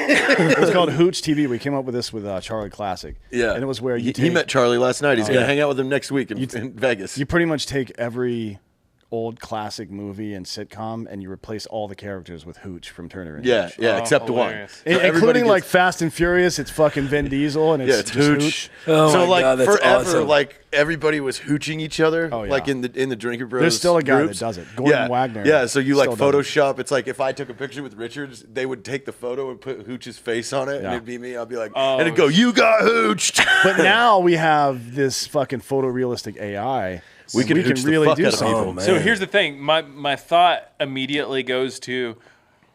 It's called Hooch TV. We came up with this with Charlie Classic. Yeah. And it was where he met Charlie last night. He's going to yeah. hang out with him next week in Vegas. You pretty much take every old classic movie and sitcom and you replace all the characters with Hooch from Turner and yeah, Hooch. yeah, Oh, except hilarious. one. So everybody Including gets- like Fast and Furious, it's fucking Vin Diesel and it's, yeah, it's just Hooch. Oh so my like God, that's forever, awesome. like everybody was hooching each other. Oh, yeah. Like in the Drinkin' Bros. There's still a guy groups. that does it. Gordon Wagner Yeah, so you like still does it. Photoshop. It's like if I took a picture with Richards, they would take the photo and put Hooch's face on it, and Yeah. it'd be me. I'd be like, Oh, and it'd go, "You got hooched." But now we have this fucking photorealistic AI. We can hooch the really fuck do out of something. people. Oh, man. So here's the thing. My thought immediately goes to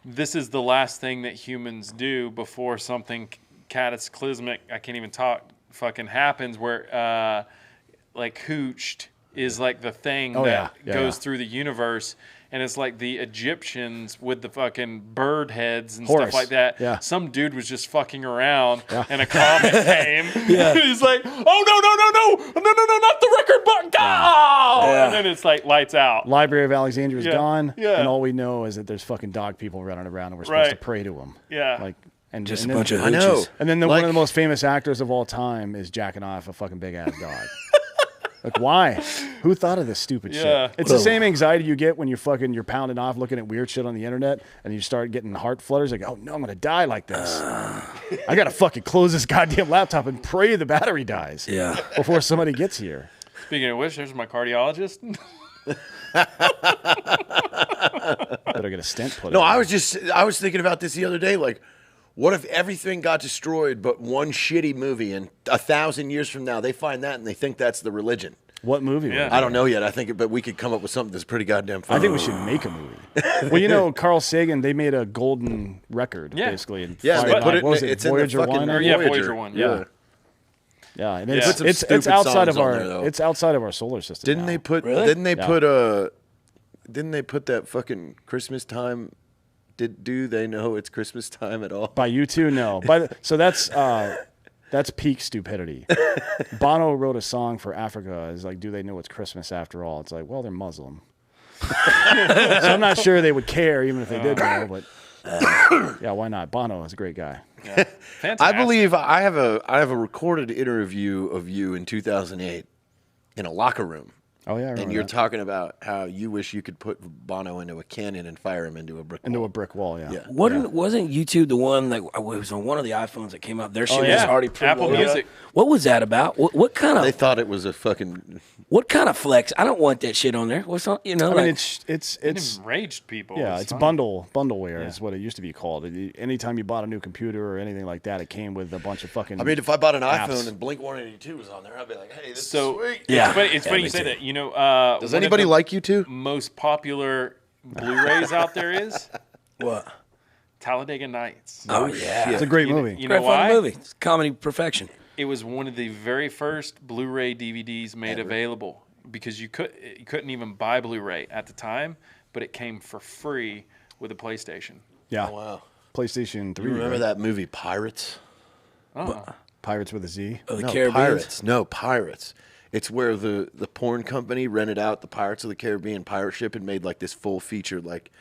this is the last thing that humans do before something cataclysmic, I can't even talk, fucking happens, where like hooched is like the thing that goes through the universe. And it's like the Egyptians with the fucking bird heads and stuff like that. Yeah. Some dude was just fucking around and a comet came. And he's like, oh, no, not the record button. Go! And then it's like lights out. Library of Alexandria is gone. Yeah. And all we know is that there's fucking dog people running around and we're supposed to pray to them. Yeah. Like, and Just and a then- bunch of I know. hooches. And then one of the most famous actors of all time is jacking off a fucking big ass dog. Like, why? Who thought of this stupid shit? It's the same anxiety you get when you're pounding off looking at weird shit on the internet and you start getting heart flutters. Like, oh no, I'm gonna die like this. I gotta fucking close this goddamn laptop and pray the battery dies. Yeah. Before somebody gets here. Speaking of which, there's my cardiologist. Better get a stent put in. No, I was thinking about this the other day. Like, what if everything got destroyed but one shitty movie, and 1,000 years from now they find that and they think that's the religion? What movie? Yeah. I don't know yet. But we could come up with something that's pretty goddamn fun. I think we should make a movie. Well, you know, Carl Sagan, they made a golden record, basically. And Yeah, they put it. what was It's in the Voyager fucking 1 or Voyager 1. Yeah. Yeah, and Yeah. it's Put some it's stupid outside of songs on our there, though. it's outside of our solar system. Didn't now. they put? Really? Didn't they Yeah. put? Didn't they put that fucking Christmas time? Do they know it's Christmas time at all? By U2? No. So that's peak stupidity. Bono wrote a song for Africa. It's like, do they know it's Christmas after all? It's like, well, they're Muslim. So I'm not sure they would care even if they did know, but yeah, why not? Bono is a great guy. Fantastic. I believe I have a recorded interview of you in 2008 in a locker room. Oh yeah, I remember And you're that. talking about how you wish you could put Bono into a cannon and fire him into a brick Into wall. a brick wall. Yeah. Yeah. Wasn't YouTube the one that it was on one of the iPhones that came out? Their shit was yeah. already Apple pre-loaded. Music. What was that about? What kind They of thought it was a fucking. flex? I don't want that shit on there. What's on? You know, I like, mean, it's It enraged people. yeah, was it's fun. bundleware is what it used to be called. Anytime you bought a new computer or anything like that, it came with a bunch of fucking. I mean, if I bought an apps. iPhone and Blink 182 was on there, I'd be like, hey, this So is sweet. Yeah. it's funny me you say too. that. You know, Does one of anybody the like you too? most popular Blu-rays out there is what? Talladega Nights. Oh yeah, it's a great movie. You know great fun why? movie. It's comedy perfection. It was one of the very first Blu-ray DVDs made available because you couldn't even buy Blu-ray at the time, but it came for free with a PlayStation. Yeah. Oh, wow. PlayStation 3. You remember right? that movie Pirates? Oh, Pirates with a Z. Oh, the No, Caribbean. Pirates. No, Pirates. It's where the porn company rented out the Pirates of the Caribbean pirate ship and made like this full feature. Like,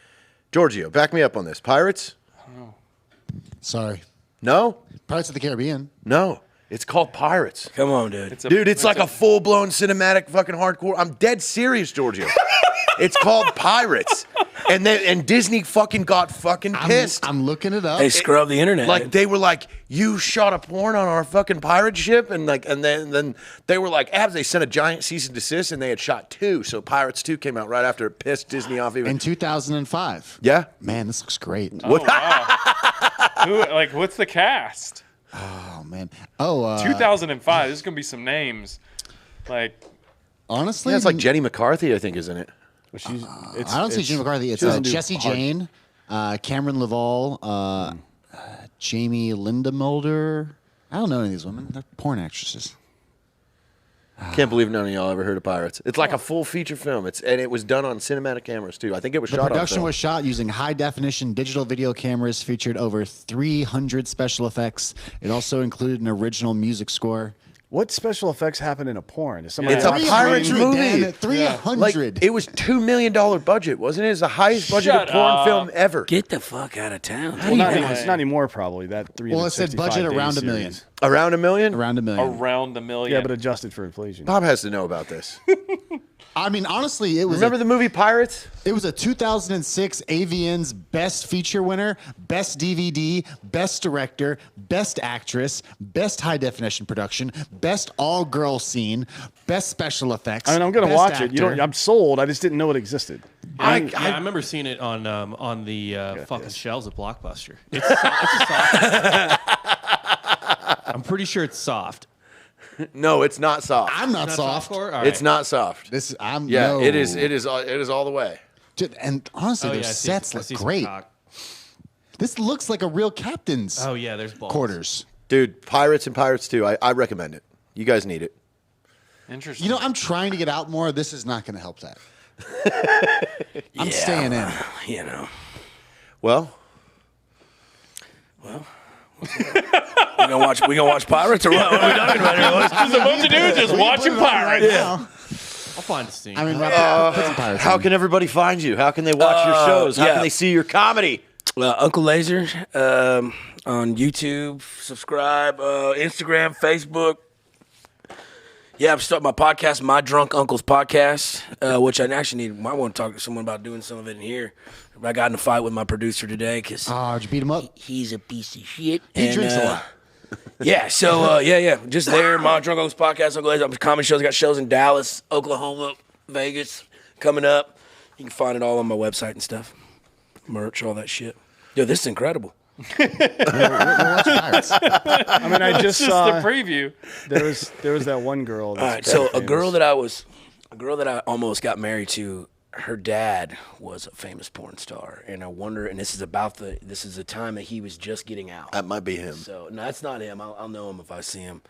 Giorgio, back me up on this. Pirates? Sorry. No, Pirates of the Caribbean. no. It's called Pirates. Come on, dude. Dude, it's like a full-blown cinematic fucking hardcore. I'm dead serious, Giorgio. It's called Pirates. And Disney fucking got fucking pissed. I'm looking it up. They scrub the internet. Like dude. they were like, you shot a porn on our fucking pirate ship, and then they were like, they sent a giant cease and desist, and they had shot 2, so Pirates 2 came out right after it pissed Disney off even. in 2005. Yeah. Man, this looks great. what's the cast? Oh man. Oh, 2005. There's gonna be some names. Like, honestly, Yeah, it's like Jenny McCarthy, I think, isn't it? But she's, I don't see Jim McCarthy. It's she doesn't do Jesse hard- Jane, Cameron Laval, Jamie Linda Mulder. I don't know any of these women. They're porn actresses. Can't believe none of y'all ever heard of Pirates. It's like a full feature film. And it was done on cinematic cameras too. I think it was The shot on production film. was shot using high-definition digital video cameras, featured over 300 special effects. It also included an original music score. What special effects happen in a porn? Is somebody It's a Pirates 300, movie. Dan, 300. Like, it was $2 million budget, wasn't it? It's the highest budget Shut porn up. film ever. Get the fuck out of town. Well, not, it's not anymore, probably. That Well, it said 365 budget day around $1 series. million. Around $1 million? Around $1 million. around the million. Yeah, but adjusted for inflation. Bob has to know about this. I mean, honestly, it was Remember the movie Pirates? It was a 2006 AVN's Best Feature winner, Best DVD, Best Director, Best Actress, Best High Definition Production, Best All-Girl Scene, Best Special Effects. I mean, I'm gonna Best watch it. You Actor. don't. I'm sold. I just didn't know it existed. I remember seeing it on the fucking shelves at Blockbuster. It's a soft. I'm pretty sure it's soft. No, it's not soft. I'm not soft. Softcore? All right. It's not soft. Yeah, it is all the way. Dude, and honestly, Oh, their yeah, I see- sets I look see some great. cock. This looks like a real captain's Oh yeah, there's balls. quarters. Dude, Pirates and Pirates 2. I recommend it. You guys need it. Interesting. You know, I'm trying to get out more. This is not going to help that. I'm staying in. You know. Well, we gonna watch Pirates or what? What are we talking about here, boys? Just a bunch of dudes just watching Pirates. I'll find a scene. I mean, put some Pirates how in. can everybody find you? How can they watch your shows? How yeah. can they see your comedy? Uncle Lazer on YouTube. Subscribe. Instagram, Facebook. Yeah, I'm starting my podcast, My Drunk Uncle's Podcast, which I actually might want to talk to someone about doing some of it in here. I got in a fight with my producer today because Did you beat him up? he's a piece of shit. He drinks a lot. Yeah, so just there. My Drunk Uncle's Podcast, Uncle Lazer. I'm comedy shows. I got shows in Dallas, Oklahoma, Vegas coming up. You can find it all on my website and stuff. Merch, all that shit. Yo, this is incredible. We'll watch Pirates. I mean, I just Just saw the preview. there was that one girl. All right, so a girl that I almost got married to, her dad was a famous porn star, and I wonder. And this is the time that he was just getting out. That might be him. So no, that's not him. I'll know him if I see him.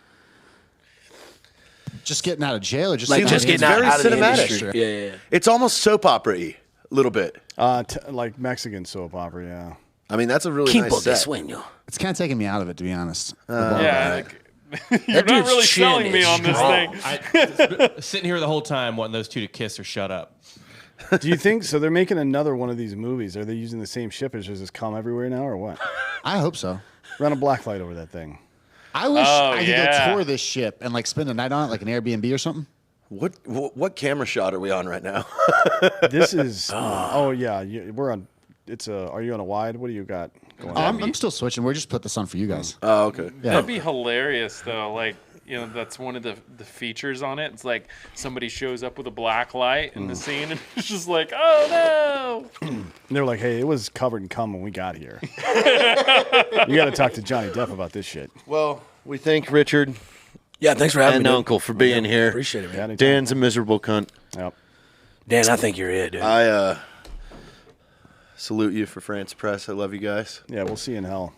Just getting out of jail or just Like just getting out, very out of the cinematic. industry. Yeah. It's almost soap opera-y, a little bit. Like Mexican soap opera. Yeah. I mean, that's a really Quimpo nice de set. sueño. It's kind of taking me out of it, to be honest. Yeah. You're That not dude's really chin selling me is on this strong. thing. Sitting here the whole time wanting those two to kiss or shut up. Do you think so? They're making another one of these movies. Are they using the same ship? Does this come everywhere now, or what? I hope so. Run a black light over that thing. I wish I could yeah. go tour this ship and like spend a night on it, like an Airbnb or something. What camera shot are we on right now? This is. Oh yeah, we're on. It's a. Are you on a wide? What do you got going on? I'm still switching. We're just put this on for you guys. Oh, okay. Yeah. That'd be hilarious, though. Like, you know, that's one of the features on it. It's like somebody shows up with a black light in the scene, and it's just like, oh no! And they're like, hey, it was covered in cum when we got here. You got to talk to Johnny Depp about this shit. Well, we thank Richard Yeah, thanks for having and me. dude. Uncle for being here. Appreciate it, man. Dan's a miserable cunt. Yep. Dan, I think you're it, dude. I salute you for France Press. I love you guys. Yeah, we'll see you in hell.